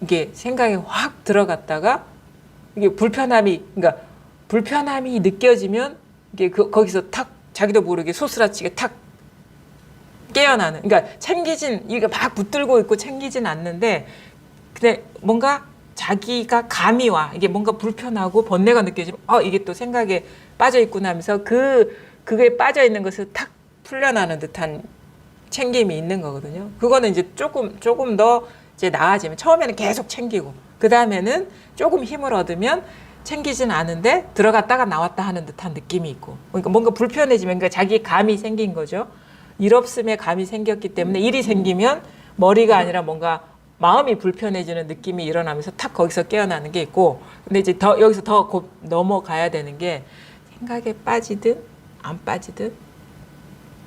이게 생각에 확 들어갔다가 이게 불편함이 느껴지면 이게 거기서 탁 자기도 모르게 소스라치게 탁 깨어나는. 그러니까 이게 막 붙들고 있고 챙기진 않는데, 근데 뭔가 자기가 감이 와. 이게 뭔가 불편하고 번뇌가 느껴지면 이게 또 생각에 빠져 있구나 하면서 그게 빠져 있는 것을 탁 풀려나는 듯한 챙김이 있는 거거든요. 그거는 이제 조금 더 이제 나아지면, 처음에는 계속 챙기고 그 다음에는 조금 힘을 얻으면 챙기진 않은데 들어갔다가 나왔다 하는 듯한 느낌이 있고, 그러니까 뭔가 불편해지면, 그러니까 자기 감이 생긴 거죠. 일 없음에 감이 생겼기 때문에 일이 생기면 머리가 아니라 뭔가 마음이 불편해지는 느낌이 일어나면서 탁 거기서 깨어나는 게 있고, 근데 이제 여기서 더 넘어가야 되는 게, 생각에 빠지든 안 빠지든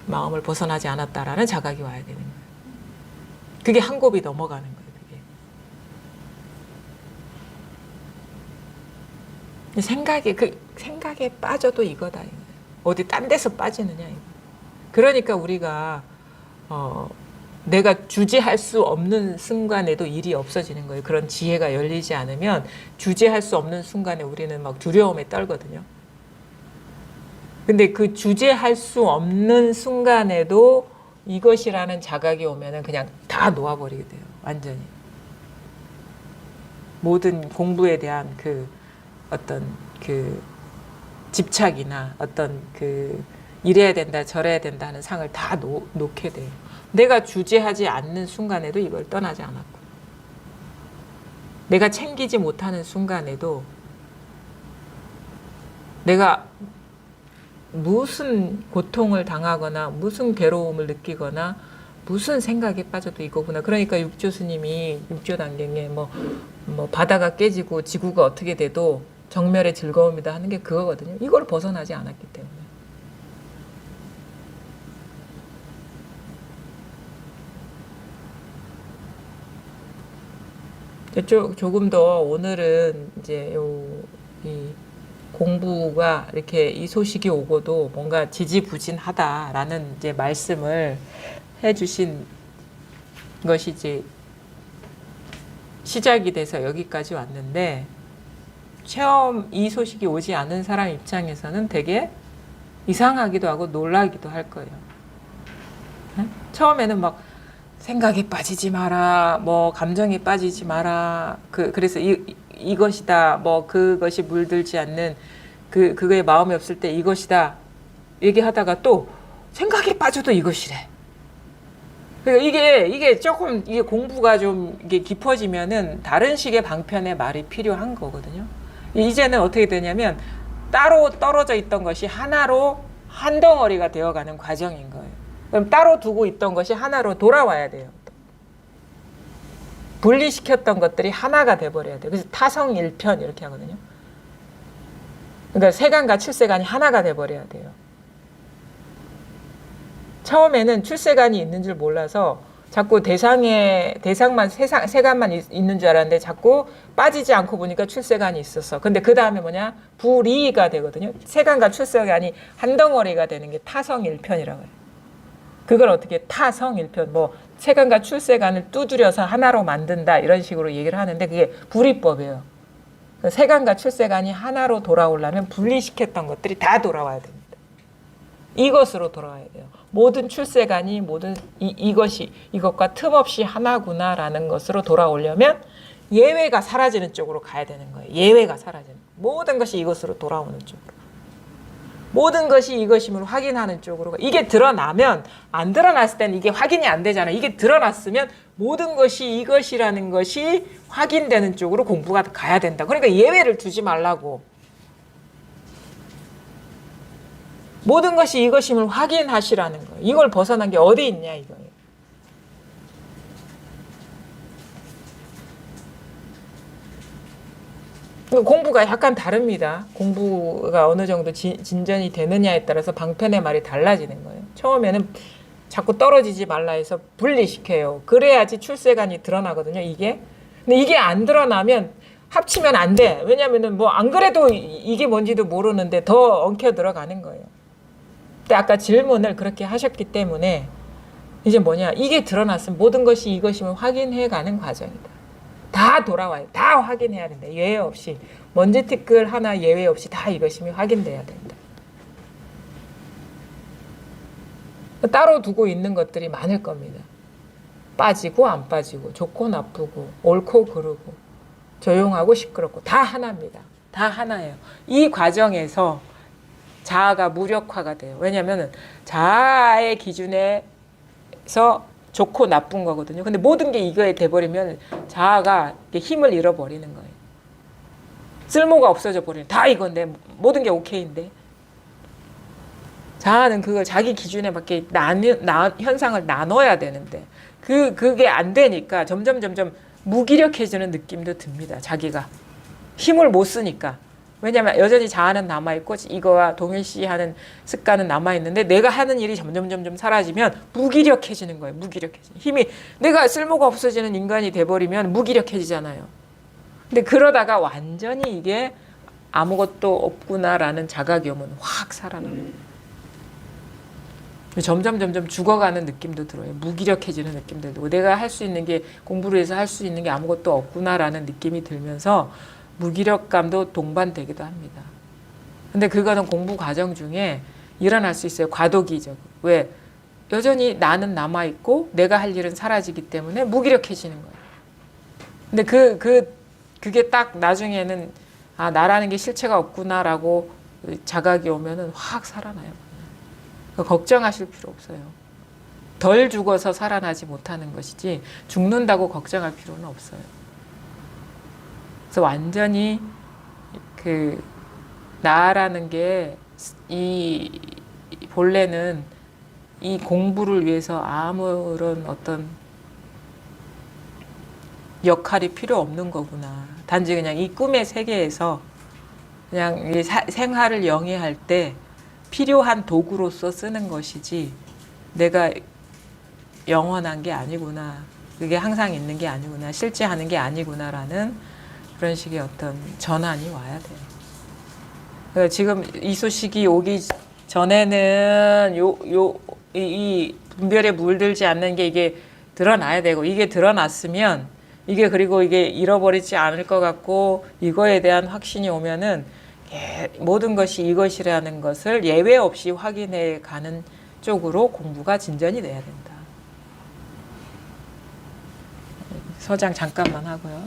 마음을 벗어나지 않았다라는 자각이 와야 되는 거예요. 그게 한 곱이 넘어가는 거예요. 그게. 생각에 빠져도 이거다. 이거예요. 어디 딴 데서 빠지느냐 이거. 그러니까 우리가 내가 주제할 수 없는 순간에도 일이 없어지는 거예요. 그런 지혜가 열리지 않으면 주제할 수 없는 순간에 우리는 막 두려움에 떨거든요. 근데 그 주제할 수 없는 순간에도 이것이라는 자각이 오면은 그냥 다 놓아버리게 돼요. 완전히. 모든 공부에 대한 그 어떤 그 집착이나 어떤 그 이래야 된다 저래야 된다 하는 상을 다 놓게 돼요. 내가 주제하지 않는 순간에도 이걸 떠나지 않았고, 내가 챙기지 못하는 순간에도 내가 무슨 고통을 당하거나 무슨 괴로움을 느끼거나 무슨 생각에 빠져도 이거구나. 그러니까 육조 스님이 육조 단경에 뭐 바다가 깨지고 지구가 어떻게 돼도 정멸의 즐거움이다 하는 게 그거거든요. 이걸 벗어나지 않았기 때문에. 조금 더 오늘은 이제 이 공부가 이렇게 이 소식이 오고도 뭔가 지지부진하다라는 이제 말씀을 해주신 것이 이제 시작이 돼서 여기까지 왔는데, 처음 이 소식이 오지 않은 사람 입장에서는 되게 이상하기도 하고 놀라기도 할 거예요. 처음에는 막 생각에 빠지지 마라, 뭐 감정에 빠지지 마라, 그래서 이것이다, 뭐 그것이 물들지 않는 그거에 마음이 없을 때 이것이다 얘기하다가 또 생각에 빠져도 이것이래. 그러니까 이게 조금 이게 공부가 좀 이게 깊어지면은 다른 식의 방편의 말이 필요한 거거든요. 이제는 어떻게 되냐면 따로 떨어져 있던 것이 하나로 한 덩어리가 되어가는 과정인 거예요. 그럼 따로 두고 있던 것이 하나로 돌아와야 돼요. 분리시켰던 것들이 하나가 돼버려야 돼요. 그래서 타성일편 이렇게 하거든요. 그러니까 세간과 출세간이 하나가 돼버려야 돼요. 처음에는 출세간이 있는 줄 몰라서 자꾸 대상만 세간만 있는 줄 알았는데 자꾸 빠지지 않고 보니까 출세간이 있었어. 근데 그 다음에 뭐냐? 불이가 되거든요. 세간과 출세간이 한 덩어리가 되는 게 타성일편이라고 해요. 그걸 어떻게 타성일편, 뭐 세간과 출세간을 두드려서 하나로 만든다 이런 식으로 얘기를 하는데 그게 불이법이에요. 세간과 출세간이 하나로 돌아오려면 분리시켰던 것들이 다 돌아와야 됩니다. 이것으로 돌아와야 돼요. 모든 출세간이 모든 이것과 틈없이 하나구나라는 것으로 돌아오려면 예외가 사라지는 쪽으로 가야 되는 거예요. 예외가 사라지는. 모든 것이 이것으로 돌아오는 쪽으로. 모든 것이 이것임을 확인하는 쪽으로. 이게 드러나면 안 드러났을 때는 이게 확인이 안 되잖아요. 이게 드러났으면 모든 것이 이것이라는 것이 확인되는 쪽으로 공부가 가야 된다. 그러니까 예외를 두지 말라고. 모든 것이 이것임을 확인하시라는 거예요. 이걸 벗어난 게 어디 있냐 이거예요. 공부가 약간 다릅니다. 공부가 어느 정도 진전이 되느냐에 따라서 방편의 말이 달라지는 거예요. 처음에는 자꾸 떨어지지 말라 해서 분리시켜요. 그래야지 출세간이 드러나거든요. 이게. 근데 이게 안 드러나면 합치면 안 돼. 왜냐면은 뭐 안 그래도 이게 뭔지도 모르는데 더 엉켜 들어가는 거예요. 근데 아까 질문을 그렇게 하셨기 때문에 이제 뭐냐, 이게 드러났으면 모든 것이 이것임을 확인해 가는 과정이다. 다 돌아와요. 다 확인해야 된다. 예외 없이. 먼지 티끌 하나 예외 없이 다 이것임이 확인돼야 된다. 따로 두고 있는 것들이 많을 겁니다. 빠지고 안 빠지고, 좋고 나쁘고, 옳고 그르고, 조용하고 시끄럽고 다 하나입니다. 다 하나예요. 이 과정에서 자아가 무력화가 돼요. 왜냐하면 자아의 기준에서 좋고 나쁜 거거든요. 근데 모든 게 이거에 돼버리면 자아가 힘을 잃어버리는 거예요. 쓸모가 없어져 버리는. 다 이건데 모든 게 오케이인데. 자아는 그걸 자기 기준에 맞게 현상을 나눠야 되는데 그게 안 되니까 점점 무기력해지는 느낌도 듭니다. 자기가 힘을 못 쓰니까. 왜냐하면 여전히 자아는 남아있고 이거와 동일시하는 습관은 남아있는데 내가 하는 일이 점점 사라지면 무기력해지는 거예요. 무기력해지는 힘이, 내가 쓸모가 없어지는 인간이 돼버리면 무기력해지잖아요. 근데 그러다가 완전히 이게 아무것도 없구나라는 자각이 오면 확 살아나요. 점점 죽어가는 느낌도 들어요. 무기력해지는 느낌도 들고 내가 할 수 있는 게, 공부를 해서 할 수 있는 게 아무것도 없구나라는 느낌이 들면서 무기력감도 동반되기도 합니다. 근데 그거는 공부 과정 중에 일어날 수 있어요. 과도기적으로. 왜? 여전히 나는 남아있고 내가 할 일은 사라지기 때문에 무기력해지는 거예요. 근데 그게 딱 나중에는 아, 나라는 게 실체가 없구나라고 자각이 오면은 확 살아나요. 걱정하실 필요 없어요. 덜 죽어서 살아나지 못하는 것이지 죽는다고 걱정할 필요는 없어요. 그래서 완전히 그 나라는 게 이 본래는 이 공부를 위해서 아무런 어떤 역할이 필요 없는 거구나. 단지 그냥 이 꿈의 세계에서 그냥 이 생활을 영위할 때 필요한 도구로서 쓰는 것이지 내가 영원한 게 아니구나. 그게 항상 있는 게 아니구나. 실제 하는 게 아니구나라는 그런 식의 어떤 전환이 와야 돼요. 그러니까 지금 이 소식이 오기 전에는 이 분별에 물들지 않는 게 이게 드러나야 되고, 이게 드러났으면 이게, 그리고 이게 잃어버리지 않을 것 같고 이거에 대한 확신이 오면은 모든 것이 이것이라는 것을 예외 없이 확인해 가는 쪽으로 공부가 진전이 돼야 된다. 서장 잠깐만 하고요.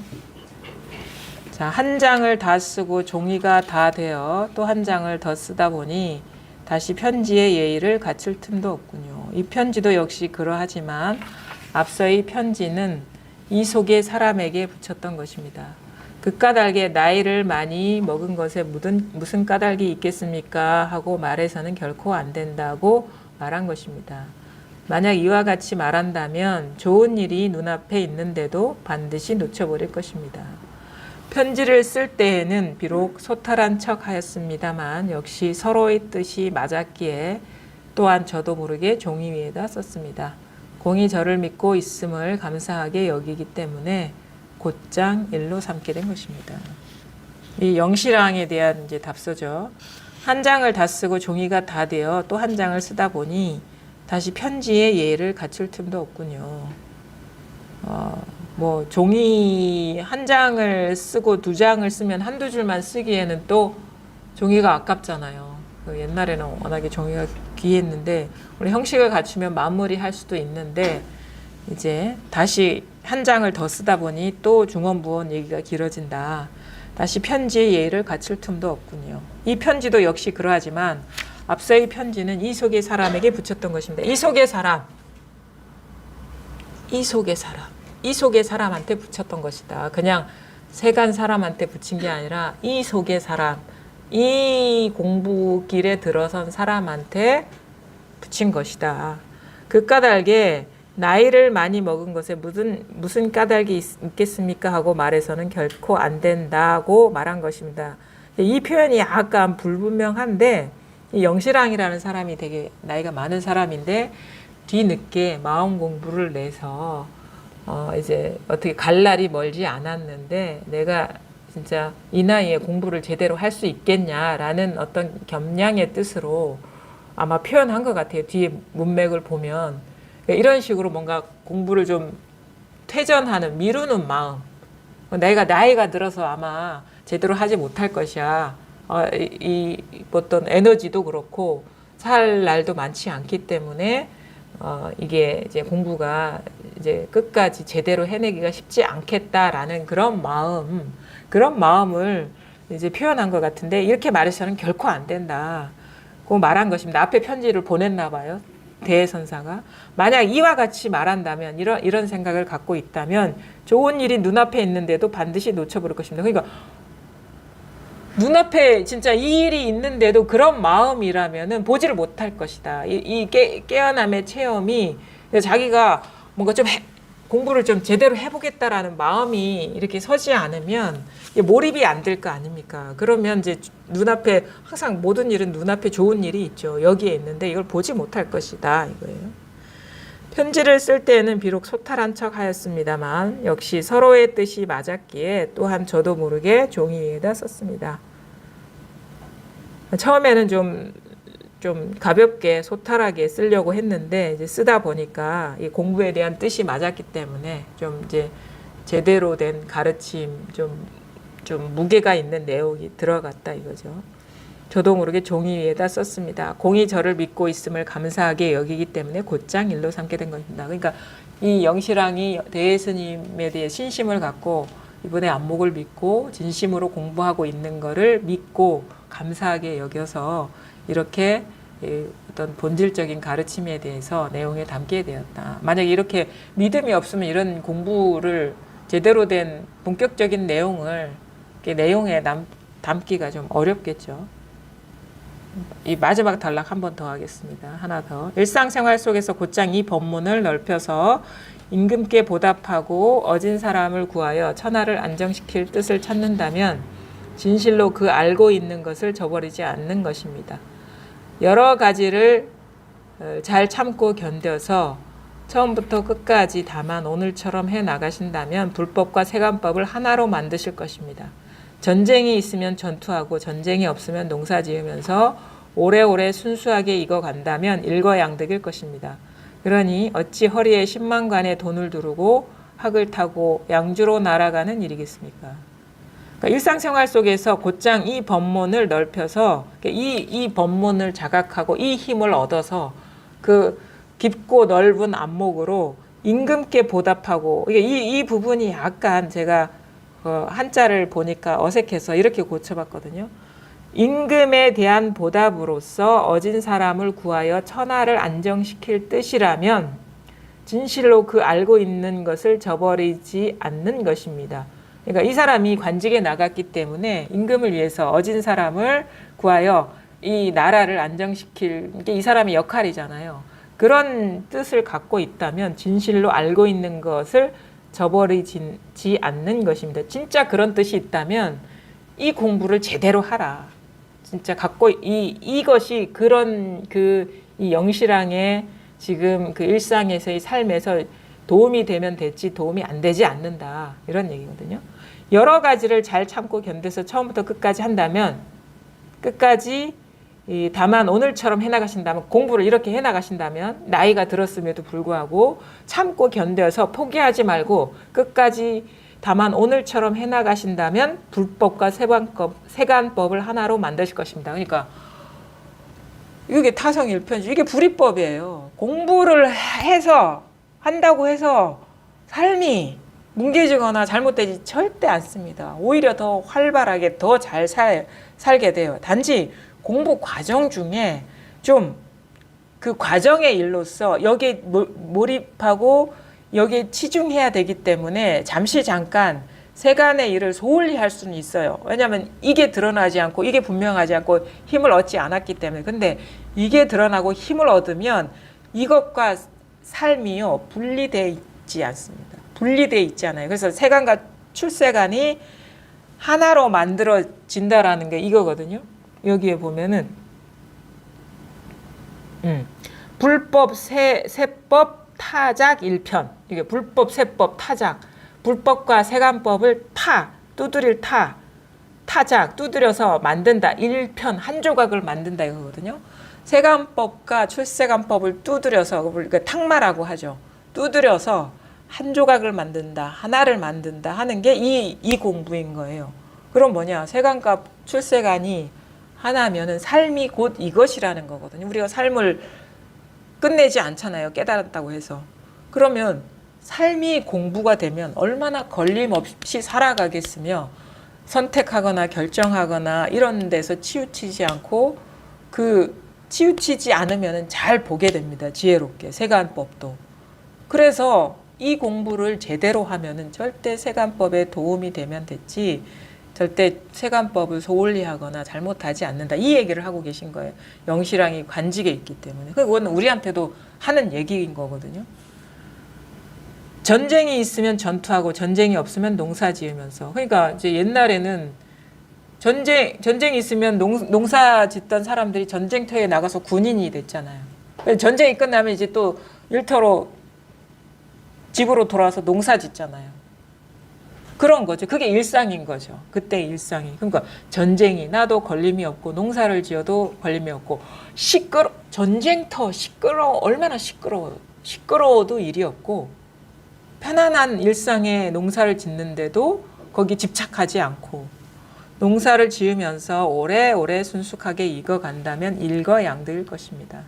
자, 한 장을 다 쓰고 종이가 다 되어 또 한 장을 더 쓰다 보니 다시 편지의 예의를 갖출 틈도 없군요. 이 편지도 역시 그러하지만 앞서의 편지는 이 속의 사람에게 붙였던 것입니다. 그 까닭에 나이를 많이 먹은 것에 무슨 까닭이 있겠습니까? 하고 말해서는 결코 안 된다고 말한 것입니다. 만약 이와 같이 말한다면 좋은 일이 눈앞에 있는데도 반드시 놓쳐버릴 것입니다. 편지를 쓸 때에는 비록 소탈한 척 하였습니다만 역시 서로의 뜻이 맞았기에 또한 저도 모르게 종이 위에다 썼습니다. 공이 저를 믿고 있음을 감사하게 여기기 때문에 곧장 일로 삼게 된 것입니다. 이 영시랑에 대한 이제 답서죠. 한 장을 다 쓰고 종이가 다 되어 또 한 장을 쓰다 보니 다시 편지의 예를 갖출 틈도 없군요. 뭐 종이 한 장을 쓰고 두 장을 쓰면 한두 줄만 쓰기에는 또 종이가 아깝잖아요. 옛날에는 워낙에 종이가 귀했는데 우리 형식을 갖추면 마무리할 수도 있는데 이제 다시 한 장을 더 쓰다 보니 또 중언부언 얘기가 길어진다. 다시 편지의 예의를 갖출 틈도 없군요. 이 편지도 역시 그러하지만 앞서의 편지는 이 속의 사람에게 붙였던 것입니다. 이 속의 사람, 이 속의 사람, 이 속의 사람한테 붙였던 것이다. 그냥 세간 사람한테 붙인 게 아니라 이 속의 사람, 이 공부길에 들어선 사람한테 붙인 것이다. 그 까닭에 나이를 많이 먹은 것에 무슨 까닭이 있겠습니까? 하고 말해서는 결코 안 된다고 말한 것입니다. 이 표현이 약간 불분명한데 이 영시랑이라는 사람이 되게 나이가 많은 사람인데 뒤늦게 마음 공부를 내서 이제 어떻게 갈 날이 멀지 않았는데 내가 진짜 이 나이에 공부를 제대로 할 수 있겠냐라는 어떤 겸양의 뜻으로 아마 표현한 것 같아요. 뒤에 문맥을 보면 이런 식으로 뭔가 공부를 좀 퇴전하는 미루는 마음. 내가 나이가 들어서 아마 제대로 하지 못할 것이야. 이 어떤 에너지도 그렇고 살 날도 많지 않기 때문에 이게 이제 공부가 이제 끝까지 제대로 해내기가 쉽지 않겠다라는 그런 마음을 이제 표현한 것 같은데 이렇게 말해서는 결코 안 된다. 고 말한 것입니다. 앞에 편지를 보냈나 봐요. 대선사가. 만약 이와 같이 말한다면 이런 생각을 갖고 있다면 좋은 일이 눈앞에 있는데도 반드시 놓쳐버릴 것입니다. 그러니까 눈앞에 진짜 이 일이 있는데도 그런 마음이라면은 보지를 못할 것이다. 이 깨어남의 체험이 자기가 뭔가 좀 공부를 좀 제대로 해보겠다라는 마음이 이렇게 서지 않으면 몰입이 안 될 거 아닙니까? 그러면 이제 눈앞에 항상 모든 일은 눈앞에 좋은 일이 있죠. 여기에 있는데 이걸 보지 못할 것이다 이거예요. 편지를 쓸 때에는 비록 소탈한 척 하였습니다만 역시 서로의 뜻이 맞았기에 또한 저도 모르게 종이 위에다 썼습니다. 처음에는 좀 가볍게 소탈하게 쓰려고 했는데 이제 쓰다 보니까 이 공부에 대한 뜻이 맞았기 때문에 좀 이제 제대로 된 가르침 좀 무게가 있는 내용이 들어갔다 이거죠. 저도 모르게 종이 위에다 썼습니다. 공이 저를 믿고 있음을 감사하게 여기기 때문에 곧장 일로 삼게 된 겁니다. 그러니까 이 영시랑이 대예스님에 대해 신심을 갖고 이번에 안목을 믿고 진심으로 공부하고 있는 거를 믿고 감사하게 여겨서 이렇게 어떤 본질적인 가르침에 대해서 내용에 담게 되었다. 만약 이렇게 믿음이 없으면 이런 공부를 제대로 된 본격적인 내용을 내용에 담기가 좀 어렵겠죠. 이 마지막 단락 한 번 더 하겠습니다. 하나 더. 일상생활 속에서 곧장 이 법문을 넓혀서 임금께 보답하고 어진 사람을 구하여 천하를 안정시킬 뜻을 찾는다면 진실로 그 알고 있는 것을 저버리지 않는 것입니다. 여러 가지를 잘 참고 견뎌서 처음부터 끝까지 다만 오늘처럼 해 나가신다면 불법과 세간법을 하나로 만드실 것입니다. 전쟁이 있으면 전투하고 전쟁이 없으면 농사 지으면서 오래오래 순수하게 익어간다면 일거양득일 것입니다. 그러니 어찌 허리에 10만관의 돈을 두르고 학을 타고 양주로 날아가는 일이겠습니까? 그러니까 일상생활 속에서 곧장 이 법문을 넓혀서 이 법문을 자각하고 이 힘을 얻어서 그 깊고 넓은 안목으로 임금께 보답하고 이 부분이 약간 제가 한자를 보니까 어색해서 이렇게 고쳐봤거든요. 임금에 대한 보답으로서 어진 사람을 구하여 천하를 안정시킬 뜻이라면 진실로 그 알고 있는 것을 저버리지 않는 것입니다. 그러니까 이 사람이 관직에 나갔기 때문에 임금을 위해서 어진 사람을 구하여 이 나라를 안정시킬 게 이 사람의 역할이잖아요. 그런 뜻을 갖고 있다면 진실로 알고 있는 것을 저버리지 않는 것입니다. 진짜 그런 뜻이 있다면 이 공부를 제대로 하라. 진짜 갖고 이것이 그런 이 영시랑의 지금 그 일상에서의 삶에서 도움이 되면 됐지 도움이 안 되지 않는다. 이런 얘기거든요. 여러 가지를 잘 참고 견뎌서 처음부터 끝까지 한다면 끝까지 다만 오늘처럼 해나가신다면 공부를 이렇게 해나가신다면 나이가 들었음에도 불구하고 참고 견뎌서 포기하지 말고 끝까지 다만 오늘처럼 해나가신다면 불법과 세간법을 하나로 만드실 것입니다. 그러니까 이게 타성일편지 이게 불이법이에요. 공부를 해서 한다고 해서 삶이 뭉개지거나 잘못되지 절대 않습니다. 오히려 더 활발하게 더 잘 살게 돼요. 단지 공부 과정 중에 좀 그 과정의 일로서 여기에 몰입하고 여기에 치중해야 되기 때문에 잠깐 세간의 일을 소홀히 할 수는 있어요. 왜냐하면 이게 드러나지 않고 이게 분명하지 않고 힘을 얻지 않았기 때문에. 근데 이게 드러나고 힘을 얻으면 이것과 삶이요 분리되어 있지 않습니다. 분리되어 있잖아요. 그래서 세간과 출세간이 하나로 만들어진다라는 게 이거거든요. 여기에 보면은 불법 세법 타작 일편. 이게 불법 세법 타작. 불법과 세간법을 두드릴 타작 두드려서 만든다. 일편 한 조각을 만든다 이거거든요. 세간법과 출세간법을 두드려서 그러니까 탁마라고 하죠. 두드려서 한 조각을 만든다. 하나를 만든다 하는 게 이 공부인 거예요. 그럼 뭐냐? 세간과 출세간이 하나면은 삶이 곧 이것이라는 거거든요. 우리가 삶을 끝내지 않잖아요. 깨달았다고 해서. 그러면 삶이 공부가 되면 얼마나 걸림없이 살아가겠으며 선택하거나 결정하거나 이런 데서 치우치지 않고 치우치지 않으면 잘 보게 됩니다. 지혜롭게 세간법도. 그래서 이 공부를 제대로 하면은 절대 세간법에 도움이 되면 됐지 절대 세간법을 소홀히 하거나 잘못하지 않는다. 이 얘기를 하고 계신 거예요. 영시랑이 관직에 있기 때문에. 그건 우리한테도 하는 얘기인 거거든요. 전쟁이 있으면 전투하고 전쟁이 없으면 농사 지으면서. 그러니까 이제 옛날에는 전쟁이 있으면 농사 짓던 사람들이 전쟁터에 나가서 군인이 됐잖아요. 전쟁이 끝나면 이제 또 일터로 집으로 돌아와서 농사 짓잖아요. 그런 거죠. 그게 일상인 거죠. 그때 일상이. 그러니까 전쟁이 나도 걸림이 없고 농사를 지어도 걸림이 없고 전쟁터 얼마나 시끄러워도 일이 없고 편안한 일상에 농사를 짓는데도 거기 집착하지 않고 농사를 지으면서 오래오래 순숙하게 익어간다면 일거양득일 것입니다.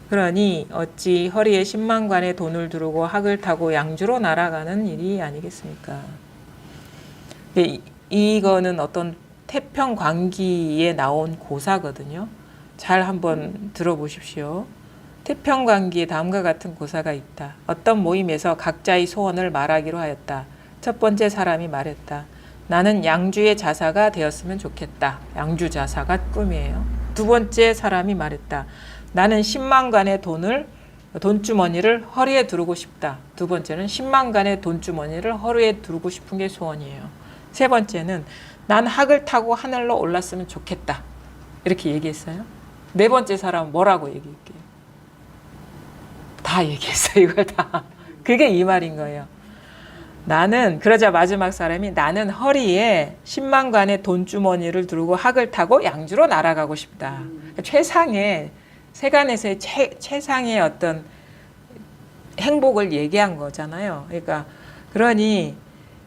그러니 어찌 허리에 10만관의 돈을 두르고 학을 타고 양주로 날아가는 일이 아니겠습니까? 이거는 어떤 태평광기에 나온 고사거든요. 잘 한번 들어보십시오. 태평광기에 다음과 같은 고사가 있다. 어떤 모임에서 각자의 소원을 말하기로 하였다. 첫 번째 사람이 말했다. 나는 양주의 자사가 되었으면 좋겠다. 양주 자사가 꿈이에요. 두 번째 사람이 말했다. 나는 10만관의 돈주머니를 허리에 두르고 싶다. 두 번째는 10만관의 돈주머니를 허리에 두르고 싶은 게 소원이에요. 세 번째는 난 학을 타고 하늘로 올랐으면 좋겠다. 이렇게 얘기했어요. 네 번째 사람은 뭐라고 얘기할게요? 다 얘기했어요. 이걸 다. 그게 이 말인 거예요. 그러자 마지막 사람이 나는 허리에 10만관의 돈주머니를 두르고 학을 타고 양주로 날아가고 싶다. 최상의 세간에서의 최상의 어떤 행복을 얘기한 거잖아요. 그러니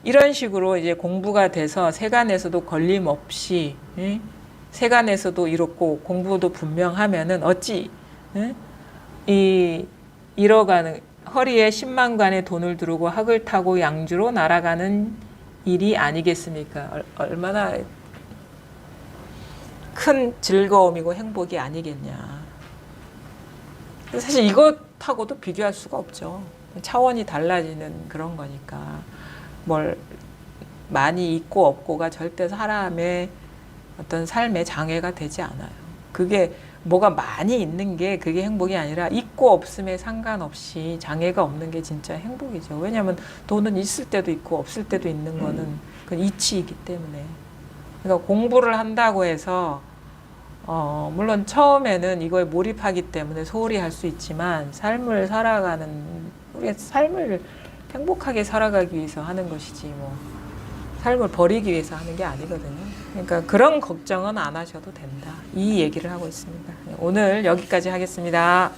이런 식으로 이제 공부가 돼서 세간에서도 걸림없이 세간에서도 이렇고 공부도 분명하면은 어찌 이뤄가는 허리에 10만관의 돈을 두르고 학을 타고 양주로 날아가는 일이 아니겠습니까? 얼마나 큰 즐거움이고 행복이 아니겠냐. 사실 이것하고도 비교할 수가 없죠. 차원이 달라지는 그런 거니까. 많이 있고 없고가 절대 사람의 어떤 삶의 장애가 되지 않아요. 그게 뭐가 많이 있는 게 그게 행복이 아니라 있고 없음에 상관없이 장애가 없는 게 진짜 행복이죠. 왜냐하면 돈은 있을 때도 있고 없을 때도 있는 거는 그 이치이기 때문에. 그러니까 공부를 한다고 해서 물론 처음에는 이거에 몰입하기 때문에 소홀히 할 수 있지만 삶을 살아가는 우리가 삶을 행복하게 살아가기 위해서 하는 것이지 뭐 삶을 버리기 위해서 하는 게 아니거든요. 그러니까 그런 걱정은 안 하셔도 된다. 이 얘기를 하고 있습니다. 오늘 여기까지 하겠습니다.